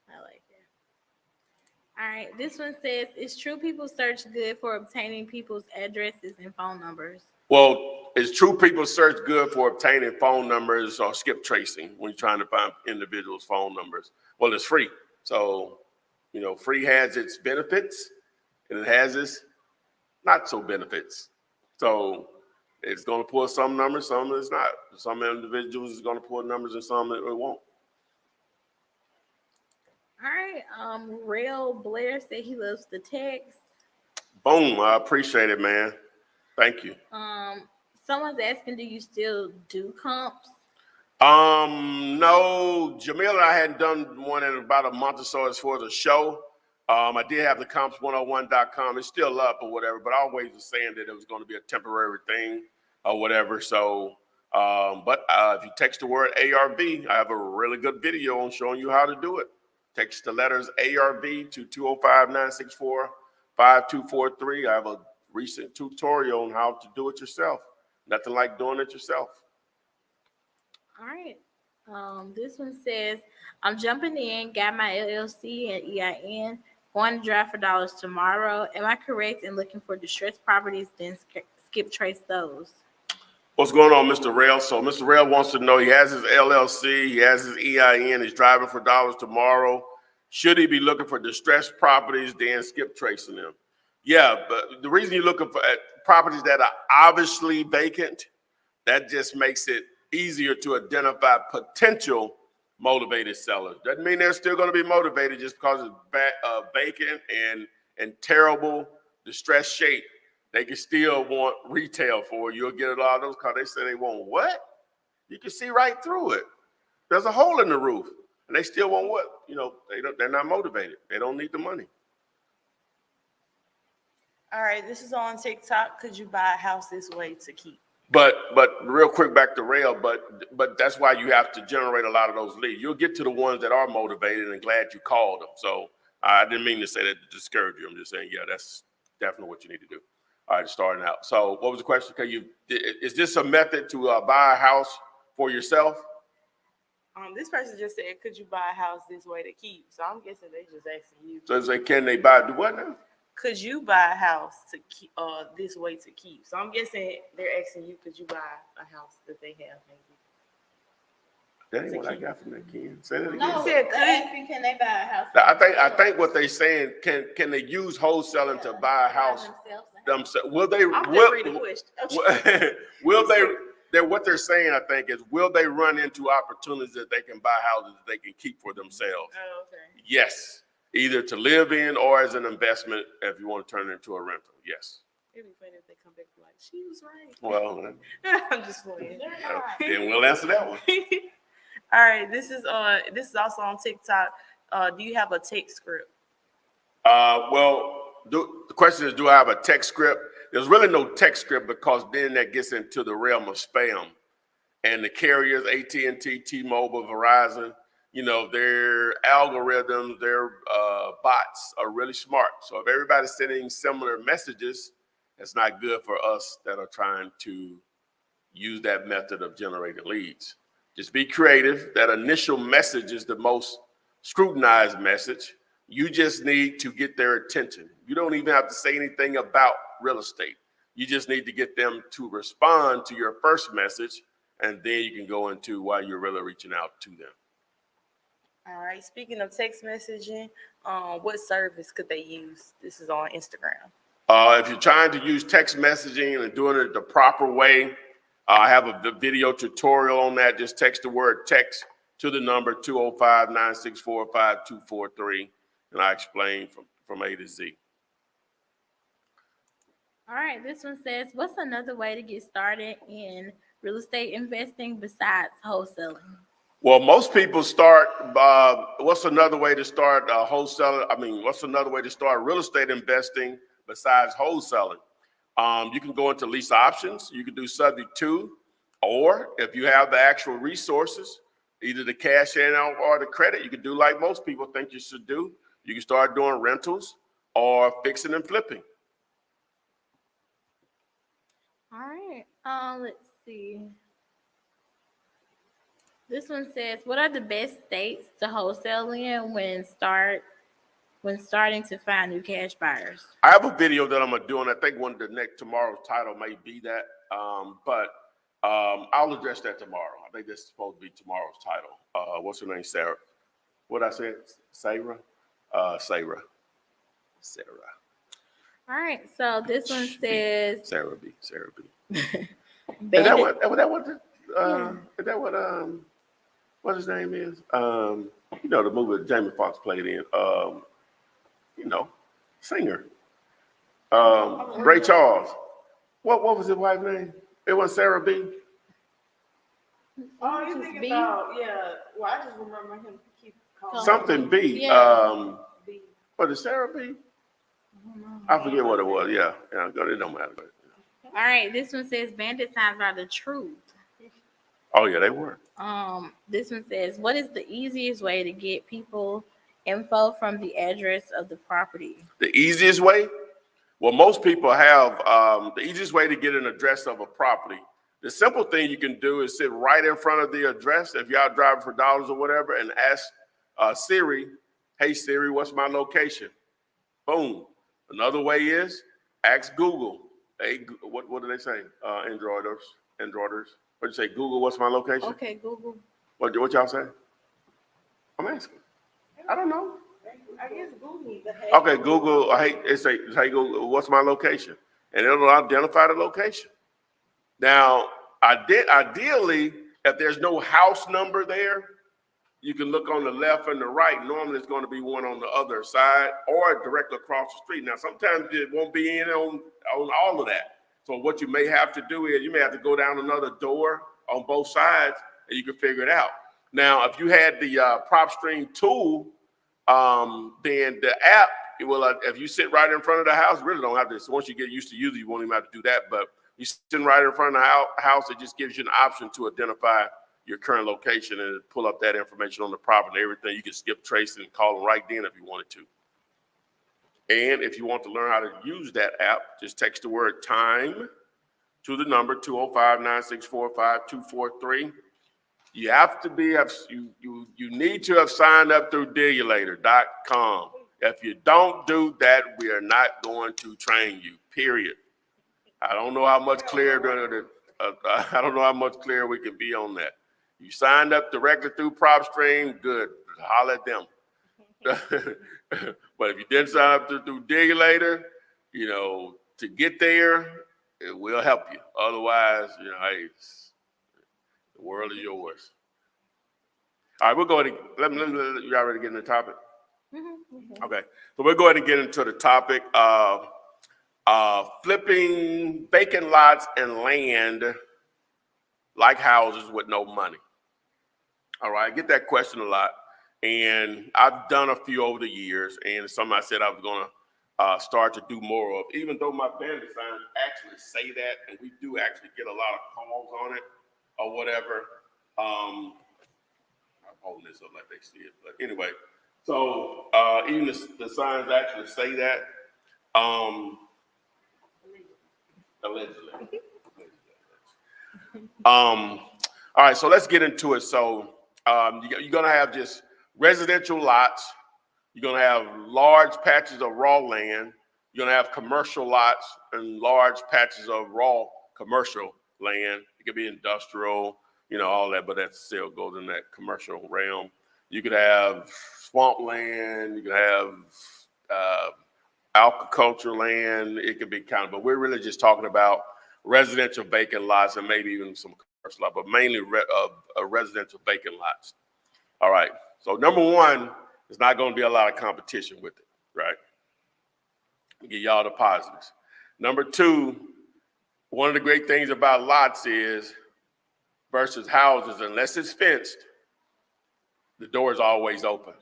I like that. All right. This one says, "Is True People Search good for obtaining people's addresses and phone numbers?" Well, is True People Search good for obtaining phone numbers or skip tracing when you're trying to find individuals' phone numbers? Well, it's free. So, free has its benefits and it has its not so benefits. So it's going to pull some numbers, some it's not. Some individuals is going to pull numbers and some it won't. All right. Rail Blair said he loves the text. Boom. I appreciate it, man. Thank you. Someone's asking, "Do you still do comps?" No, Jamil and I hadn't done one in about a month or so as far as a show. I did have the comps101.com. It's still up or whatever, but I always was saying that it was going to be a temporary thing or whatever. So, but if you text the word ARV, I have a really good video on showing you how to do it. Text the letters ARV to 205-964-5243. I have a recent tutorial on how to do it yourself. Nothing like doing it yourself. All right. This one says, "I'm jumping in, got my LLC and EIN, going to drive for dollars tomorrow. Am I correct in looking for distressed properties, then skip trace those?" What's going on, Mr. Rail? So Mr. Rail wants to know, he has his LLC, he has his EIN, he's driving for dollars tomorrow. Should he be looking for distressed properties, then skip tracing them? Yeah, but the reason you're looking for properties that are obviously vacant, that just makes it easier to identify potential motivated sellers. Doesn't mean they're still going to be motivated just because it's vacant and terrible, distressed shape. They can still want retail for it. You'll get a lot of those because they say they want what? You can see right through it. There's a hole in the roof, and they still want what? They're not motivated. They don't need the money. All right, this is on TikTok. Could you buy a house this way to keep? But real quick back to Rail, but that's why you have to generate a lot of those leads. You'll get to the ones that are motivated and glad you called them. So I didn't mean to say that to discourage you. I'm just saying, yeah, that's definitely what you need to do. All right, starting out. So what was the question? Is this a method to buy a house for yourself? This person just said, "Could you buy a house this way to keep?" So I'm guessing they just asking you. So say, can they buy, do what now? Could you buy a house to keep, this way to keep? So I'm guessing they're asking you, could you buy a house that they have maybe? That ain't what I got from that, Ken. Say that again. No, said, they're asking, can they buy a house? I think what they saying, can they use wholesaling to buy a house themselves? Will they? I'm just reading the question. Okay. Will they? What they're saying, I think, is will they run into opportunities that they can buy houses that they can keep for themselves? Oh, okay. Yes. either to live in or as an investment if you want to turn it into a rental. Yes. It'd be funny if they come back and like, she was right. Well, I'm just playing. then we'll answer that one. All right, this is also on TikTok. Do you have a text script? The question is, do I have a text script? There's really no text script because then that gets into the realm of spam. And the carriers, AT&T, T-Mobile, Verizon, their algorithms, their bots are really smart. So if everybody's sending similar messages, it's not good for us that are trying to use that method of generating leads. Just be creative. That initial message is the most scrutinized message. You just need to get their attention. You don't even have to say anything about real estate. You just need to get them to respond to your first message, and then you can go into why you're really reaching out to them. All right. Speaking of text messaging, what service could they use? This is on Instagram. If you're trying to use text messaging and doing it the proper way, I have a video tutorial on that. Just text the word text to the number 205-964-5243, and I explain from A to Z. All right, this one says, what's another way to get started in real estate investing besides wholesaling? Well, most people start, what's another way to start what's another way to start real estate investing besides wholesaling? You can go into lease options. You can do subject to, or if you have the actual resources, either the cash in or the credit, you can do like most people think you should do. You can start doing rentals or fixing and flipping. All right, let's see. This one says, what are the best states to wholesale in when starting to find new cash buyers? I have a video that I'm gonna do, and I think tomorrow's title may be that, but I'll address that tomorrow. I think this is supposed to be tomorrow's title. What's her name? Sarah. What I said? Sarah. Sarah. All right, so this one says Sarah B. Is bandit. What his name is? The movie that Jamie Foxx played in. Singer. Ray Charles. What was his wife's name? It was Sarah B. Oh, you thinking about, yeah. Well, I just remember him keep calling Something B. Yeah. B. Was it Sarah B? I forget what it was. Yeah, it don't matter. All right, this one says bandit signs are the truth. Oh yeah, they were. This one says, what is the easiest way to get people info from the address of the property? The easiest way? Well, most people have the easiest way to get an address of a property. The simple thing you can do is sit right in front of the address if you're out driving for dollars or whatever, and ask Siri, hey Siri, what's my location? Boom. Another way is ask Google. Hey, what do they say? Androiders. What do you say? Google, what's my location? Okay, Google. What y'all say? I'm asking. I don't know. I guess Google. Okay, Google. Hey Google, what's my location? And it'll identify the location. Now, ideally, if there's no house number there, you can look on the left and the right. Normally, it's going to be one on the other side or directly across the street. Now, sometimes it won't be in on all of that. So what you may have to do is you may have to go down another door on both sides, and you can figure it out. Now, if you had the PropStream tool, then the app, if you sit right in front of the house, you really don't have to. So once you get used to using it, you won't even have to do that. But you sitting right in front of the house, it just gives you an option to identify your current location and pull up that information on the property and everything. You can skip tracing and call them right then if you wanted to. And if you want to learn how to use that app, just text the word time to the number 205-964-5243. You have to you need to have signed up through Delinquent.com. If you don't do that, we are not going to train you, period. I don't know how much clearer we can be on that. You signed up directly through PropStream, good. Holler at them. But if you didn't sign up through Delinquent, to get there, it will help you. Otherwise, hey, the world is yours. All right, we'll go ahead. Let you already get in the topic. Okay, so we'll go ahead and get into the topic of flipping vacant lots and land like houses with no money. All right, I get that question a lot, and I've done a few over the years, and some I said I was going to start to do more of, even though my vanity signs actually say that, and we do actually get a lot of calls on it or whatever. I'm holding this up like they see it, but anyway, so even the signs actually say that. Allegedly. All right, so let's get into it. So you're going to have just residential lots. You're going to have large patches of raw land. You're going to have commercial lots and large patches of raw commercial land. It could be industrial, all that, but that still goes in that commercial realm. You could have swamp land. You could have agricultural land. It could be but we're really just talking about residential vacant lots and maybe even some commercial lots, but mainly residential vacant lots. All right. So number one, there's not going to be a lot of competition with it, right? I'll give y'all the positives. Number two, one of the great things about lots is versus houses, unless it's fenced, the door is always open.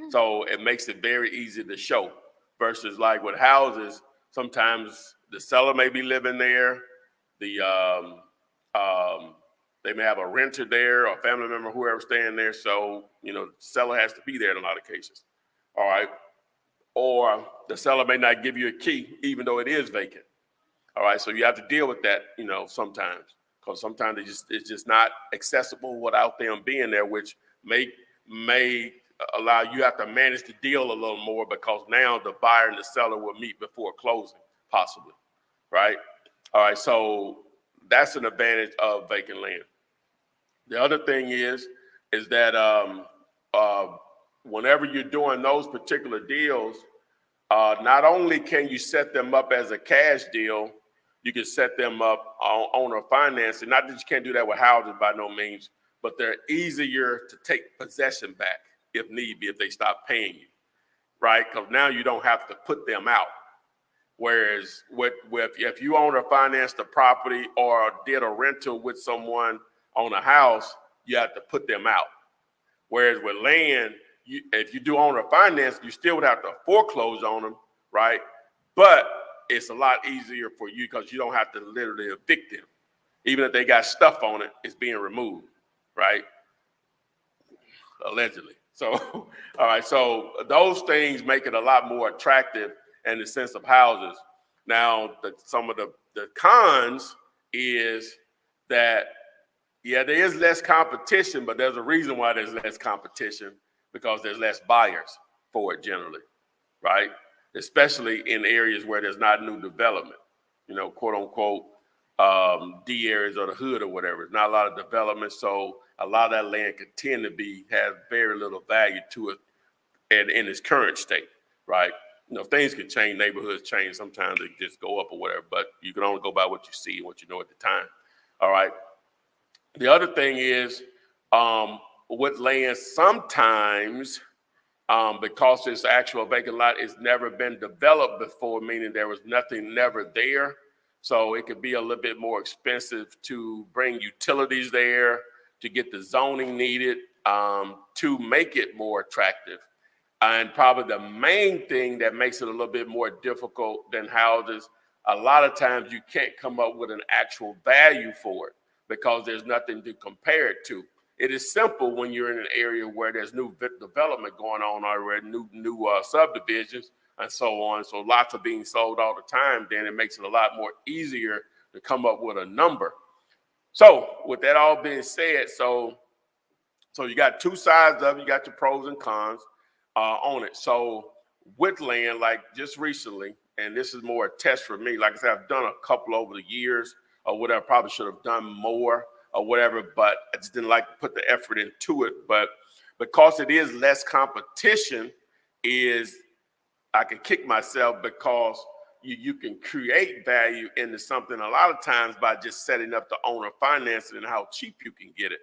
So it makes it very easy to show versus like with houses, sometimes the seller may be living there. They may have a renter there or a family member, whoever staying there. So, the seller has to be there in a lot of cases. All right. Or the seller may not give you a key, even though it is vacant. All right. So you have to deal with that, sometimes, because sometimes it's just not accessible without them being there, which may allow you have to manage the deal a little more because now the buyer and the seller will meet before closing, possibly. Right. All right. So that's an advantage of vacant land. The other thing is that whenever you're doing those particular deals, not only can you set them up as a cash deal, you can set them up on owner financing. Not that you can't do that with houses by no means, but they're easier to take possession back if need be, if they stop paying you, right? Because now you don't have to put them out. Whereas if you own or finance the property or did a rental with someone on a house, you have to put them out. Whereas with land, if you do owner finance, you still would have to foreclose on them, right? But it's a lot easier for you because you don't have to literally evict them. Even if they got stuff on it, it's being removed, right? Allegedly. So, all right. So those things make it a lot more attractive in the sense of houses. Now, some of the cons is that, yeah, there is less competition, but there's a reason why there's less competition because there's less buyers for it generally, right? Especially in areas where there's not new development, quote unquote, D areas or the hood or whatever. There's not a lot of development, so a lot of that land could tend to have very little value to it in its current state, right? Things can change, neighborhoods change. Sometimes they just go up or whatever, but you can only go by what you see and what you know at the time. All right. The other thing is with land, sometimes because this actual vacant lot has never been developed before, meaning there was nothing never there. So it could be a little bit more expensive to bring utilities there, to get the zoning needed, to make it more attractive. And probably the main thing that makes it a little bit more difficult than houses, a lot of times you can't come up with an actual value for it because there's nothing to compare it to. It is simple when you're in an area where there's new development going on already, new subdivisions and so on. So lots are being sold all the time. Then it makes it a lot more easier to come up with a number. So with that all being said, so you got two sides of it. You got your pros and cons on it. So with land, like just recently, and this is more a test for me. Like I said, I've done a couple over the years or whatever. Probably should have done more or whatever, but I just didn't like to put the effort into it. But because it is less competition, I can kick myself because you can create value into something a lot of times by just setting up the owner financing and how cheap you can get it.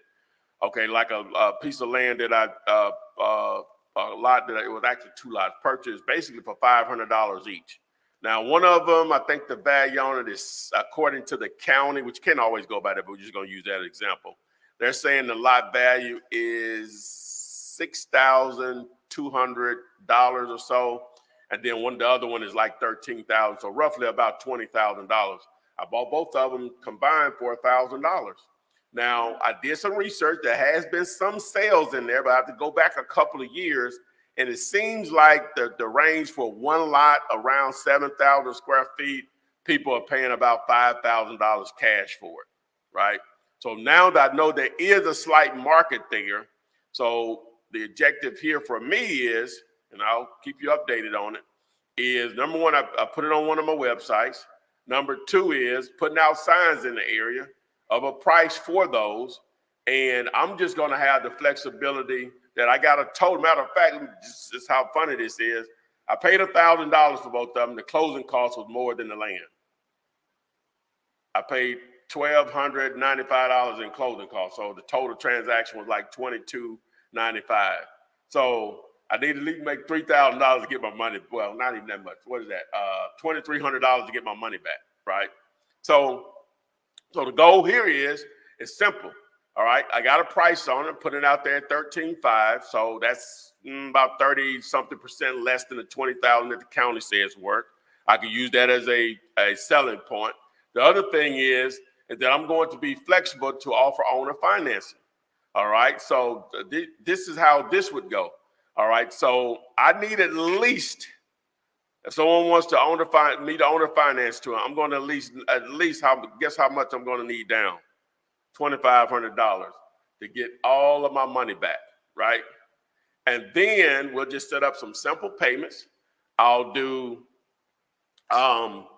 Okay, like a piece of land that I lot that it was actually 2 lots purchased basically for $500 each. Now, one of them, I think the value on it is, according to the county, which can't always go by that, but we're just going to use that example. They're saying the lot value is $6,200 or so. And then the other one is like $13,000. So roughly about $20,000. I bought both of them combined for $1,000. Now, I did some research. There has been some sales in there, but I have to go back a couple of years. And it seems like the range for one lot around 7,000 square feet, people are paying about $5,000 cash for it, right? So now that I know there is a slight market there, so the objective here for me is, and I'll keep you updated on it, is number one, I put it on one of my websites. Number two is putting out signs in the area of a price for those. And I'm just going to have the flexibility that I got a total. Matter of fact, this is how funny this is. I paid $1,000 for both of them. The closing cost was more than the land. I paid $1,295 in closing costs. So the total transaction was like $2,295. So I need to at least make $3,000 to get my money. Well, not even that much. What is that? $2,300 to get my money back, right? So the goal here is simple. All right, I got a price on it, put it out there at $13,500. So that's about 30-something% less than the $20,000 that the county says worth. I can use that as a selling point. The other thing is that I'm going to be flexible to offer owner financing. All right, so this is how this would go. All right, so I need at least, if someone wants to owner finance to it, I'm going to at least guess how much I'm going to need down? $2,500 to get all of my money back, right? And then we'll just set up some simple payments. I'll do, so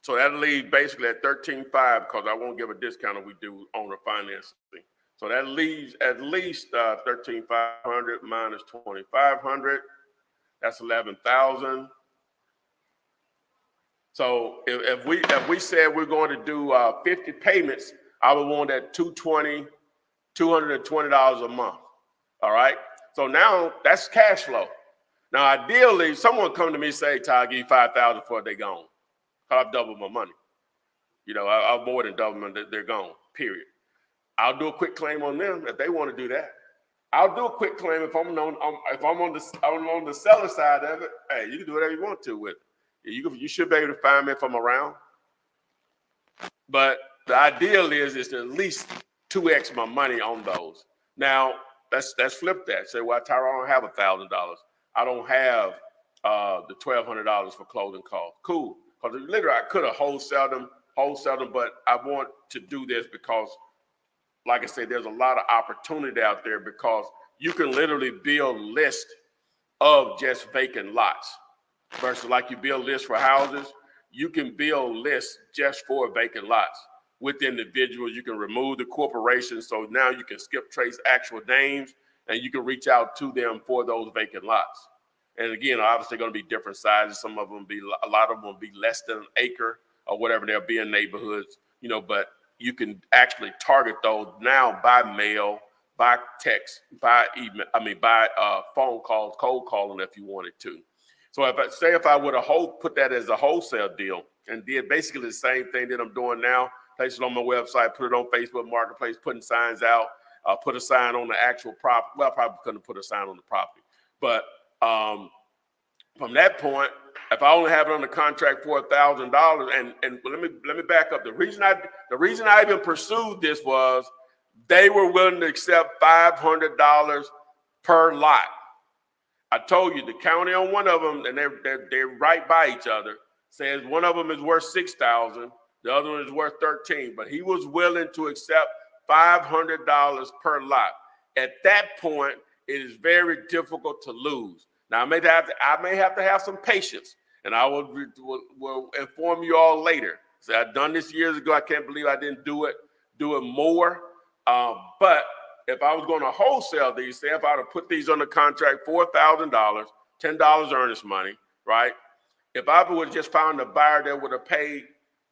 that'll leave basically at $13,500 because I won't give a discount if we do owner financing. So that leaves at least $13,500 minus $2,500. That's $11,000. So if we said we're going to do 50 payments, I would want that $220 a month. All right. So now that's cash flow. Now, ideally, someone come to me and say, "Ty, I'll give you $5,000 before they're gone." I've doubled my money. You know, I've more than doubled them. They're gone. Period. I'll do a quick claim on them if they want to do that. I'll do a quick claim if I'm on the seller side of it. Hey, you can do whatever you want to with it. You should be able to find me if I'm around. But the ideal is to at least 2x my money on those. Now, let's flip that. Say, well, Tyra, I don't have $1,000. I don't have the $1,200 for closing costs. Cool. Because literally I could have wholesaled them, but I want to do this because, like I said, there's a lot of opportunity out there because you can literally build lists of just vacant lots. Versus like you build lists for houses, you can build lists just for vacant lots with individuals. You can remove the corporations, so now you can skip trace actual names, and you can reach out to them for those vacant lots. And again, obviously going to be different sizes. Some of them a lot of them will be less than an acre or whatever. They'll be in neighborhoods, you know. But you can actually target those now by mail, by text, by email. By phone calls, cold calling if you wanted to. So if I would have put that as a wholesale deal and did basically the same thing that I'm doing now, place it on my website, put it on Facebook Marketplace, putting signs out, put a sign on the actual property. Well, I probably couldn't put a sign on the property. But from that point, if I only have it on the contract for $1,000, and let me back up. The reason I even pursued this was they were willing to accept $500 per lot. I told you the county on one of them, and they're right by each other, says one of them is worth $6,000, the other one is worth $13,000, but he was willing to accept $500 per lot. At that point, it is very difficult to lose. Now I may have to have some patience, and I will inform you all later. So I've done this years ago. I can't believe I didn't do it more, but if I was going to wholesale these, say if I would put these on the contract for $1,000, $10 earnest money, right? If I would have just found a buyer that would have paid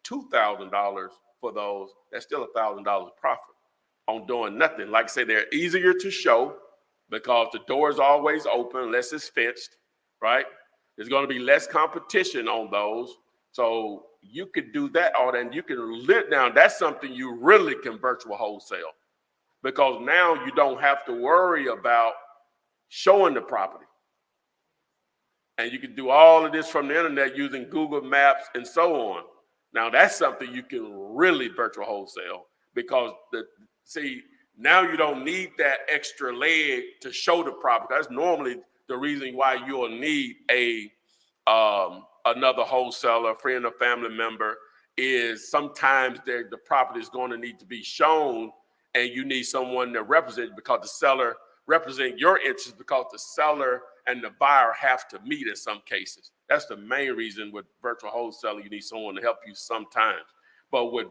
$2,000 for those, that's still $1,000 profit on doing nothing. Like I say, they're easier to show because the door is always open unless it's fenced, right? There's going to be less competition on those. So you could do that, or then you can live down. That's something you really can virtual wholesale, because now you don't have to worry about showing the property. And you can do all of this from the internet using Google Maps and so on. Now that's something you can really virtual wholesale, because now you don't need that extra leg to show the property. That's normally the reason why you'll need another wholesaler, friend or family member, is sometimes the property is going to need to be shown, and you need someone to represent, because the seller represent your interests, because the seller and the buyer have to meet in some cases. That's the main reason with virtual wholesaling, you need someone to help you sometimes. But with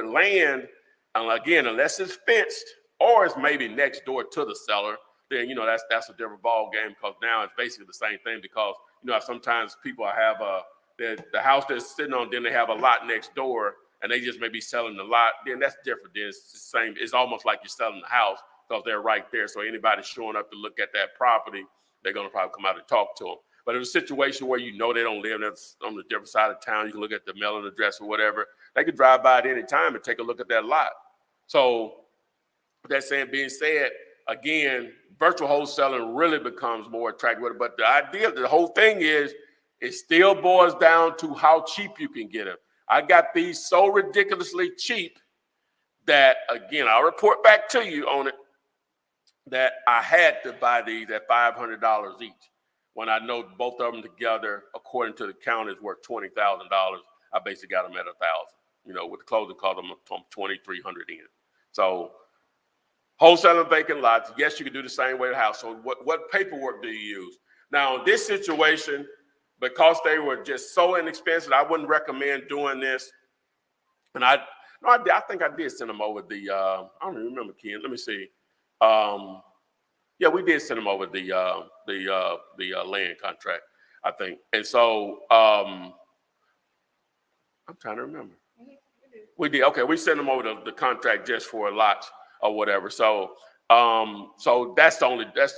land, and again, unless it's fenced or it's maybe next door to the seller, then that's a different ball game, because now it's basically the same thing. Because sometimes people have the house they're sitting on, then they have a lot next door, and they just may be selling the lot. Then that's different. Then it's the same. It's almost like you're selling the house, because they're right there. So anybody showing up to look at that property, they're going to probably come out and talk to them. But in a situation where they don't live, that's on the different side of town, you can look at the mailing address or whatever. They could drive by at any time and take a look at that lot. So with that being said, again, virtual wholesaling really becomes more attractive with it. But the whole thing is, it still boils down to how cheap you can get them. I got these so ridiculously cheap that, again, I'll report back to you on it, that I had to buy these at $500 each, when I know both of them together, according to the county, is worth $20,000. I basically got them at $1,000. With the closing cost, I'm $2,300 in. So wholesaling vacant lots, yes, you can do the same way the house. So what paperwork do you use? Now, in this situation, because they were just so inexpensive, I wouldn't recommend doing this. And I think I did send them over I don't even remember, Ken. Let me see. Yeah, we did send them over the land contract, I think. And so I'm trying to remember. We did. Okay, we sent them over the contract just for lots or whatever. So that's the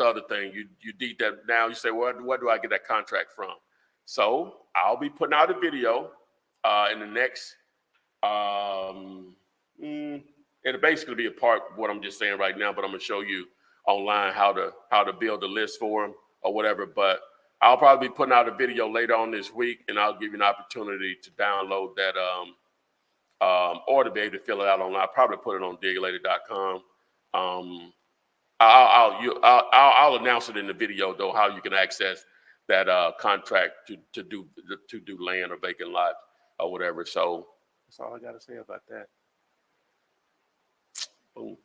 other thing. You need that now. You say, well, where do I get that contract from? So I'll be putting out a video in the next. It'll basically be a part of what I'm just saying right now, but I'm gonna show you online how to build a list for them or whatever. But I'll probably be putting out a video later on this week, and I'll give you an opportunity to download that or to be able to fill it out online. I'll probably put it on digulator.com. I'll announce it in the video though, how you can access that contract to do land or vacant lot or whatever. So that's all I got to say about that. Boom.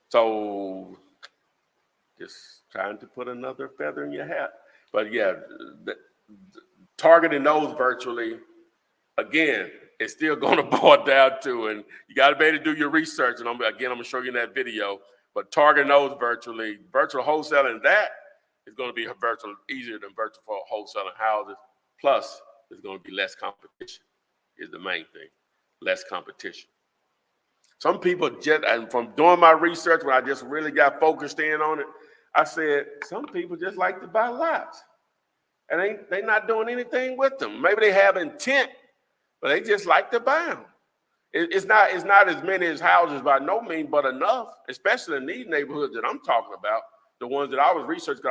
So just trying to put another feather in your hat. But yeah, targeting those virtually, again, it's still going to boil down to, and you got to be able to do your research. And I'm going to show you in that video, but targeting those virtually, virtual wholesaling, that is going to be easier than virtual wholesaling houses. Plus, there's going to be less competition is the main thing, less competition. Some people and from doing my research, when I just really got focused in on it, I said, some people just like to buy lots. And they not doing anything with them. Maybe they have intent, but they just like to buy them. It's not as many as houses by no means, but enough, especially in these neighborhoods that I'm talking about, the ones that I was researching.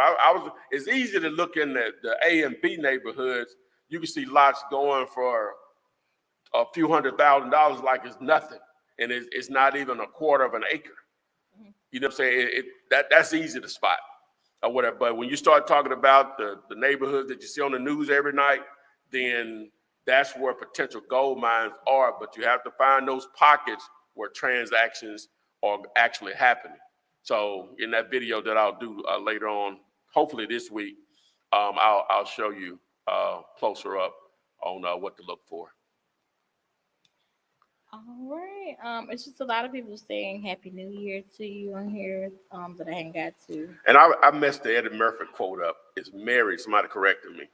It's easy to look in the A and B neighborhoods. You can see lots going for a few $100,000 like it's nothing. And it's not even a quarter of an acre. You know what I'm saying? That's easy to spot or whatever. But when you start talking about the neighborhoods that you see on the news every night, then that's where potential gold mines are. But you have to find those pockets where transactions are actually happening. So in that video that I'll do later on, hopefully this week, I'll show you closer up on what to look for. All right. It's just a lot of people saying Happy New Year to you on here that I ain't got to. And I messed the Eddie Murphy quote up. It's Merry. Somebody corrected me.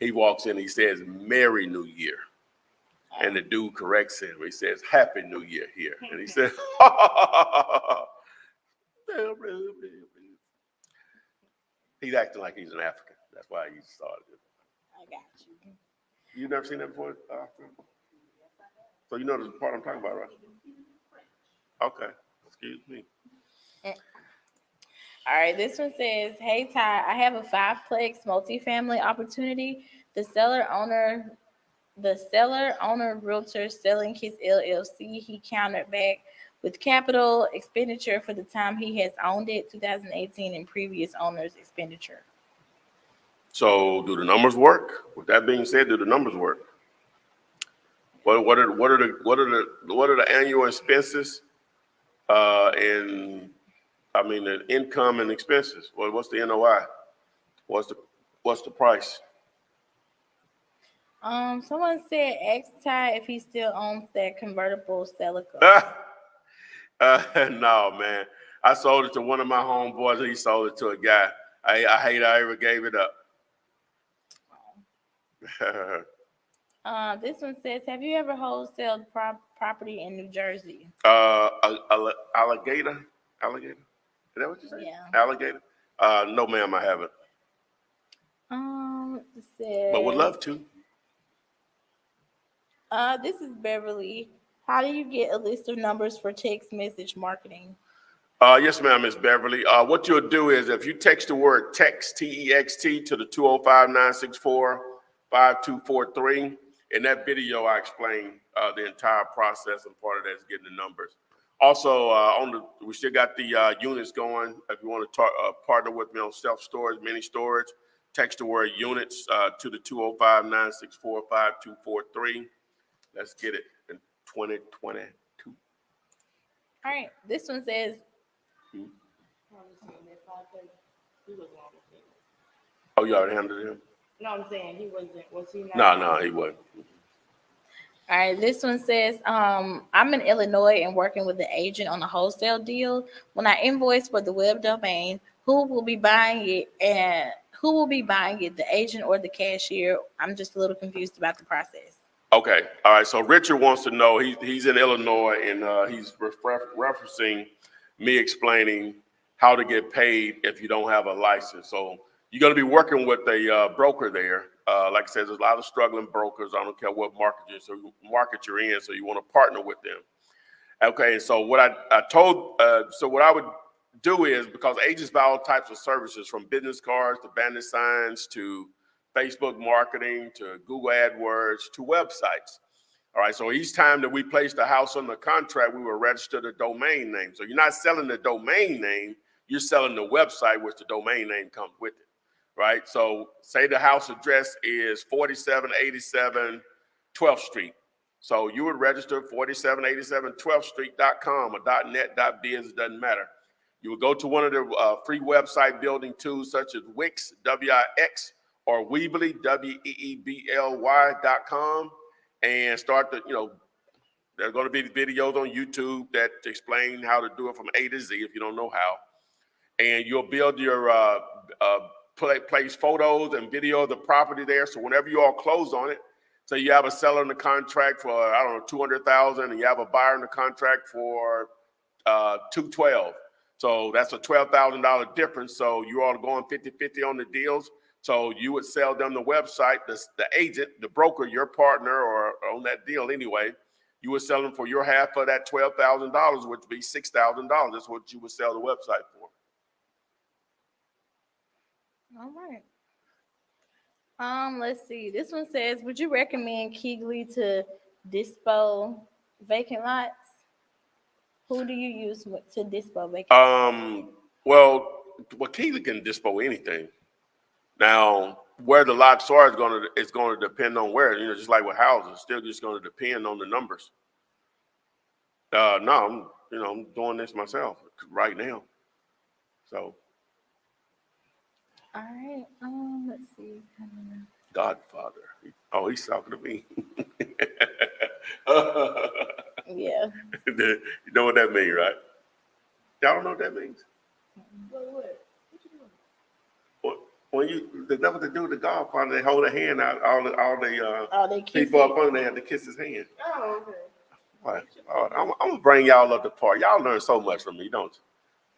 He walks in, he says, Merry New Year. And the dude corrects him. He says, "Happy New Year" here. And he said, he's acting like he's an African. That's why he started it. I got you. You never seen that before? So you know the part I'm talking about, right? Okay. Excuse me. All right, this one says, "Hey Ty, I have a 5-plex multifamily opportunity. The seller owner realtor selling his LLC. He countered back with capital expenditure for the time he has owned it, 2018, and previous owner's expenditure." So do the numbers work? With that being said, do the numbers work? What are the annual expenses? And I mean the income and expenses. What's the NOI? What's the price? Someone said, "Ask Ty if he still owns that convertible Celica." No, man. I sold it to one of my homeboys, and he sold it to a guy. I hate I ever gave it up. This one says, "Have you ever wholesaled property in New Jersey?" Alligator? Alligator? Is that what you said? Yeah. Alligator? No, ma'am, I haven't. It says, But would love to. This is Beverly. "How do you get a list of numbers for text message marketing?" Yes, ma'am, Miss Beverly. What you'll do is if you text the word text, T-E-X-T, to the 205-964-5243, in that video I explain the entire process, and part of that is getting the numbers. Also, we still got the units going. If you want to partner with me on self-storage, mini storage, text the word units to the 205-964-5243. Let's get it in 2022. All right. This one says, Oh, you already handled him? No, I'm saying he wasn't. Was he not? No, he wasn't. all right, this one says, "I'm in Illinois and working with an agent on a wholesale deal. When I invoice for the web domain, who will be buying it, the agent or the cashier? I'm just a little confused about the process." Okay, all right. So Richard wants to know, he's in Illinois, and he's referencing me explaining how to get paid if you don't have a license. So you're going to be working with a broker there. Like I said, there's a lot of struggling brokers. I don't care what market you're in, so you want to partner with them. Okay, so what I would do is, because agents buy all types of services, from business cards to bandit signs to Facebook marketing to Google AdWords to websites. All right, so each time that we place the house on the contract, we will register the domain name. So you're not selling the domain name, you're selling the website, which the domain name comes with it, right? So say the house address is 4787 12th Street. So you would register 4787 12th Street.com or .net, .biz, it doesn't matter. You would go to one of the free website building tools such as Wix, W-I-X, or Weebly, WEEBLY.com, and start there's going to be videos on YouTube that explain how to do it from A to Z if you don't know how. And you'll build your place photos and video of the property there. So whenever you all close on it, so you have a seller in the contract for, I don't know, $200,000, and you have a buyer in the contract for $212,000. So that's a $12,000 difference. So you all are going 50-50 on the deals. So you would sell them the website, the agent, the broker, your partner, or on that deal anyway. You would sell them for your half of that $12,000, which would be $6,000. That's what you would sell the website for. All right. Let's see. This one says, "Would you recommend Keegley to dispo vacant lots?" Who do you use to dispo vacant lots? Well, Keegley can dispo anything. Now, where the lots are is going to depend on where. Just like with houses, it's still just going to depend on the numbers. No, I'm doing this myself right now. So. All right. Let's see. Godfather. Oh, he's talking to me. Yeah. You know what that means, right? Y'all don't know what that means? What? What They never to do with the Godfather, they hold a hand out, all the they kiss people it. up under, they have to kiss his hand. Oh, okay. What? I'm gonna bring y'all up to par. Y'all learn so much from me, don't you?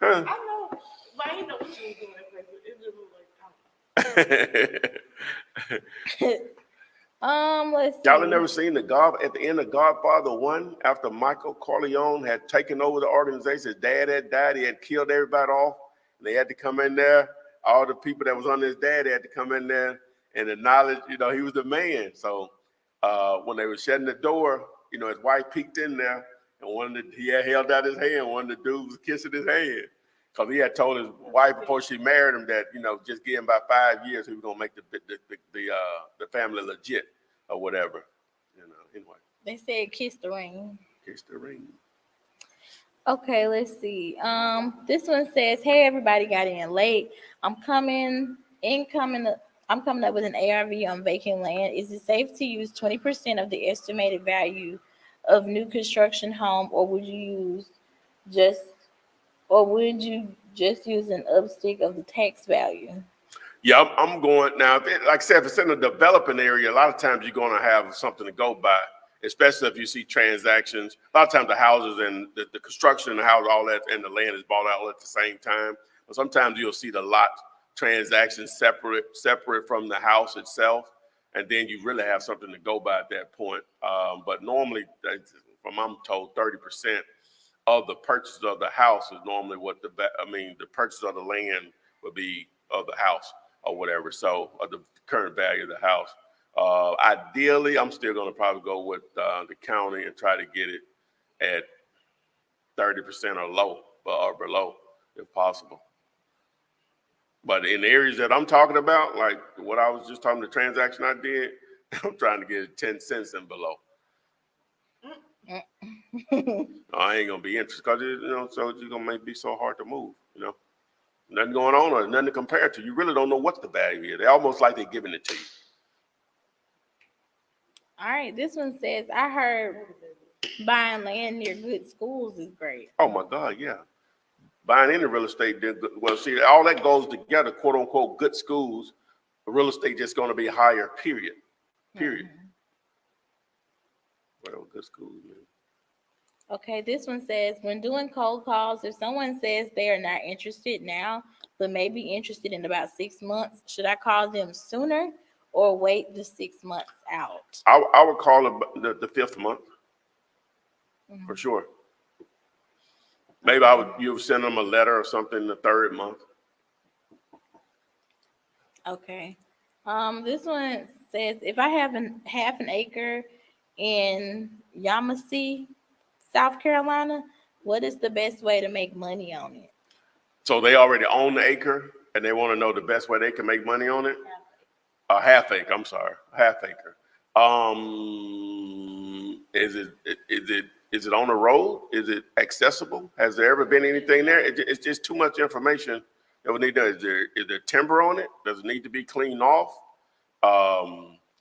Huh? I know, but I didn't know what you was doing at first. It just looked like, Let's see. Y'all have never seen at the end of Godfather 1, after Michael Corleone had taken over the organization, his dad had died, he had killed everybody off, and they had to come in there, all the people that was under his dad had to come in there and acknowledge, he was the man. So when they were shutting the door, his wife peeked in there, and he had held out his hand, one of the dudes was kissing his hand. Because he had told his wife before she married him that, just give him about 5 years, he was gonna make the family legit or whatever. Anyway. They said kiss the ring. Kiss the ring. Okay, let's see. This one says, "Hey, everybody got in late. I'm coming up with an ARV on vacant land. Is it safe to use 20% of the estimated value of new construction home, or would you just use an upstick of the tax value?" Yeah, I'm going now. Like I said, if it's in a developing area, a lot of times you're going to have something to go by, especially if you see transactions. A lot of times the houses and the construction and the house, all that, and the land is bought out at the same time. But sometimes you'll see the lot transactions separate from the house itself, and then you really have something to go by at that point. But normally, from I'm told, 30% of the purchase of the house is normally what the purchase of the land would be of the house or whatever. So the current value of the house. Ideally, I'm still going to probably go with the county and try to get it at 30% or below, if possible. But in the areas that I'm talking about, like what I was just talking, the transaction I did, I'm trying to get it 10 cents and below. I ain't gonna be interested because so it's gonna make it be so hard to move. Nothing going on or nothing to compare to. You really don't know what the value is. They almost like they're giving it to you. All right, this one says, "I heard buying land near good schools is great." Oh my God, yeah. Buying any real estate, well, see, all that goes together, quote unquote, good schools. Real estate just going to be higher, period. Mm-hmm. Whatever good schools, man. Okay, this one says, "When doing cold calls, if someone says they are not interested now, but may be interested in about 6 months, should I call them sooner or wait the 6 months out?" I would call it the 5th month, for sure. Maybe you would send them a letter or something the 3rd month. Okay. This one says, "If I have half an acre in Yamasee, South Carolina, what is the best way to make money on it?" So they already own the acre and they want to know the best way they can make money on it? A half acre, I'm sorry, half acre. Is it on the road? Is it accessible? Has there ever been anything there? It's just too much information that we need to know. Is there timber on it? Does it need to be cleaned off?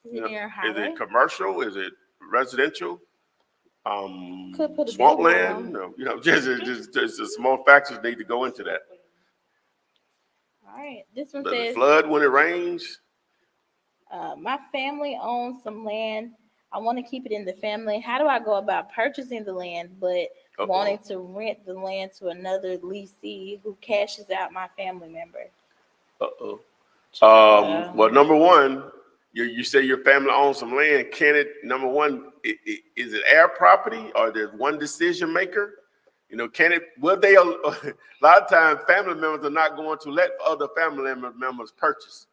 Is it near a highway? Is it commercial? Is it residential? Could put a Swampland? billboard No, just small factors need to go into that. All right. This one Does it says, flood when it rains? "My family owns some land. I want to keep it in the family. How do I go about purchasing the land, but wanting to rent the land to another leasee who cashes out my family member?" Well, number one, you say your family owns some land. Number one, is it their property or there's one decision maker? Will they, a lot of times family members are not going to let other family members purchase.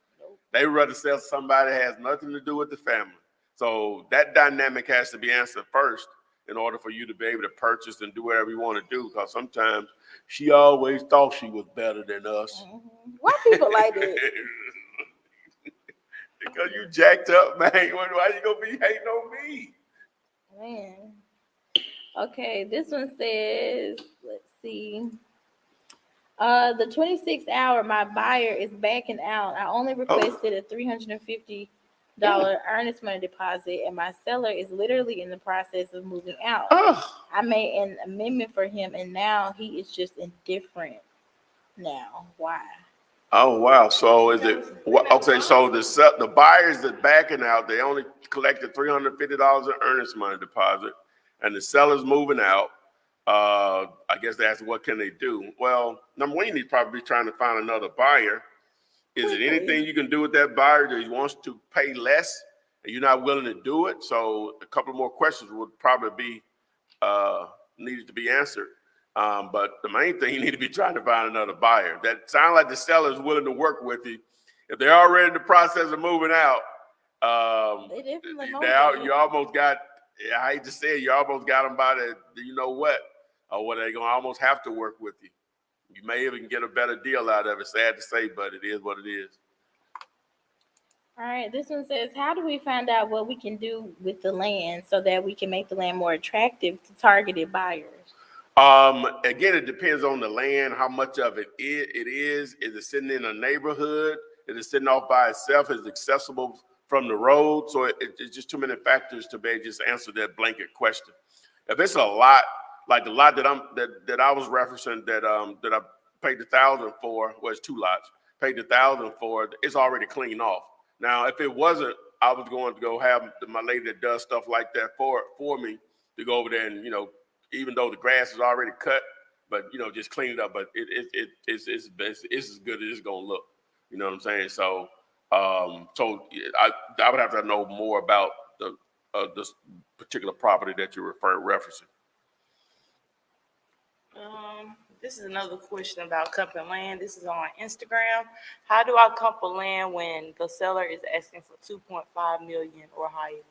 They rather sell somebody that has nothing to do with the family. So that dynamic has to be answered first in order for you to be able to purchase and do whatever you want to do. Because sometimes she always thought she was better than us. Why people like that? Because you jacked up, man. Why you gonna be hating on me? Man. Okay, this one says, let's see. The 26th hour, my buyer is backing out. I only requested a $350 earnest money deposit, and my seller is literally in the process of moving out. I made an amendment for him, and now he is just indifferent now. Why? Oh, wow. So is it, okay, so the buyers that backing out, they only collected $350 in earnest money deposit, and the seller's moving out. I guess they asked, what can they do? Well, number one, you need to probably be trying to find another buyer. Is it anything you can do with that buyer that he wants to pay less and you're not willing to do it? So a couple more questions would probably be needed to be answered. But the main thing, you need to be trying to find another buyer. That sounds like the seller is willing to work with you. If they're already in the process of moving out, They definitely you almost got, I hate to say it, you almost got them by the, you know what, or what they're going to almost have to work with you. You may even get a better deal out of it. Sad to say, but it is what it is. All right, this one says, how do we find out what we can do with the land so that we can make the land more attractive to targeted buyers? Again, it depends on the land, how much of it is. Is it sitting in a neighborhood? Is it sitting off by itself? Is it accessible from the road? So it's just too many factors to be able to just answer that blanket question. If it's a lot, like the lot that I was referencing that I paid $1,000 for, well, it's 2 lots, paid $1,000 for, it's already cleaned off. Now, if it wasn't, I was going to go have my lady that does stuff like that for me to go over there and, even though the grass is already cut, but just clean it up. But it's as good as it's gonna look. You know what I'm saying? So I would have to know more about this particular property that you're referencing. This is another question about company land. This is on Instagram. How do I comp land when the seller is asking for 2.5 million or higher?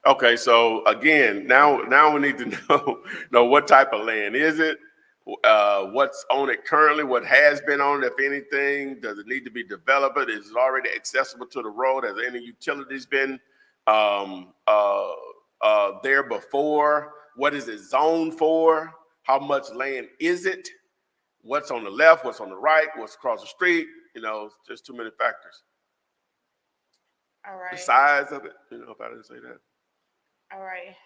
Okay, so again, now we need to know what type of land is it, what's on it currently, what has been on it, if anything, does it need to be developed? Is it already accessible to the road? Has any utilities been there before? What is it zoned for? How much land is it? What's on the left? What's on the right? What's across the street? It's just too many factors. All right. The size of it, if I didn't say that. All right.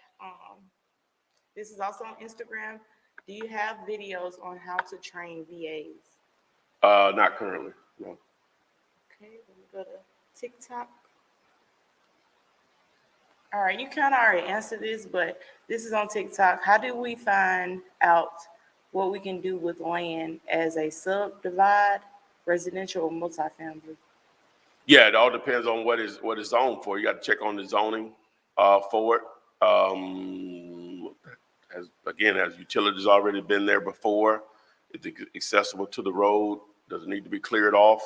This is also on Instagram. Do you have videos on how to train VAs? Not currently, no. Okay, let me go to TikTok. All right, you kind of already answered this, but this is on TikTok. How do we find out what we can do with land as a subdivide, residential or multifamily? Yeah, it all depends on what is zoned for. You got to check on the zoning for it. Has utilities already been there before? Is it accessible to the road? Does it need to be cleared off?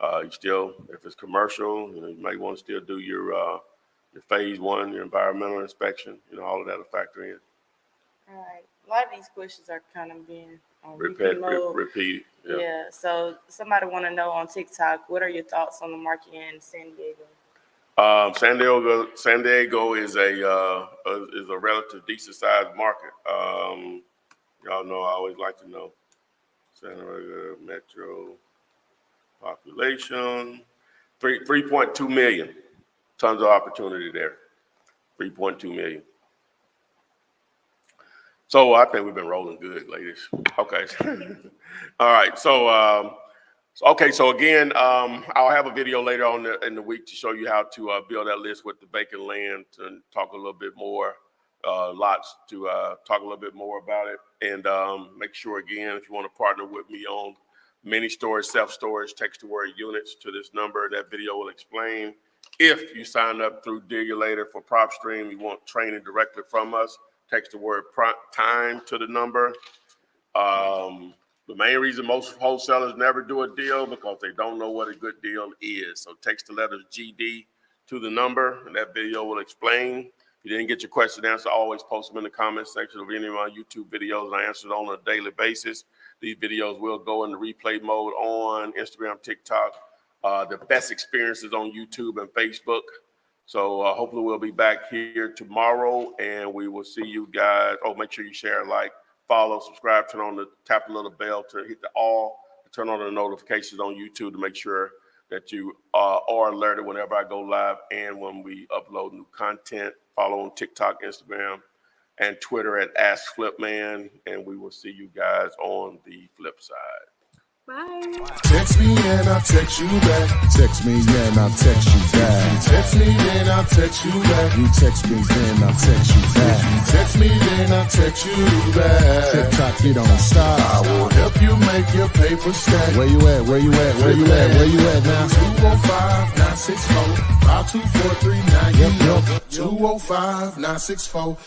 If it's commercial, you might want to still do your phase 1, your environmental inspection. All of that will factor in. All right. A lot of these questions are kind of being on repeat. Yeah. So somebody want to know on TikTok, what are your thoughts on the market in San Diego? San Diego is a relative decent sized market. Y'all know I always like to know San Diego metro population 3.2 million. Tons of opportunity there. 3.2 million. So I think we've been rolling good, ladies. Okay. All right. So again, I'll have a video later on in the week to show you how to build that list with the vacant land and talk a little bit more, lots to talk a little bit more about it. And make sure, again, if you want to partner with me on mini storage, self-storage, text-to-word units to this number, that video will explain. If you sign up through Digulator for PropStream, you want training directly from us, text the word time to the number. The main reason most wholesalers never do a deal because they don't know what a good deal is. So text the letters GD to the number, and that video will explain. If you didn't get your question answered, always post them in the comment section of any of my YouTube videos, and I answer it on a daily basis. These videos will go into replay mode on Instagram, TikTok. The best experiences on YouTube and Facebook. So hopefully we'll be back here tomorrow, and we will see you guys. Oh, make sure you share, like, follow, subscribe, tap the little bell to hit the all, turn on the notifications on YouTube to make sure that you are alerted whenever I go live and when we upload new content. Follow on TikTok, Instagram, and Twitter at AskFlipMan, and we will see you guys on the flip side. Bye. Text me and I'll text you back. Text me and I'll text you back. Text me then I'll text you back. You text me then I'll text you back. Text me then I'll text you back. TikTok, you don't stop. I will help you make your paper stack. Where you at? Where you at? Where you at? Where you at now? 205-964-5243. Now you know 205-964-5243.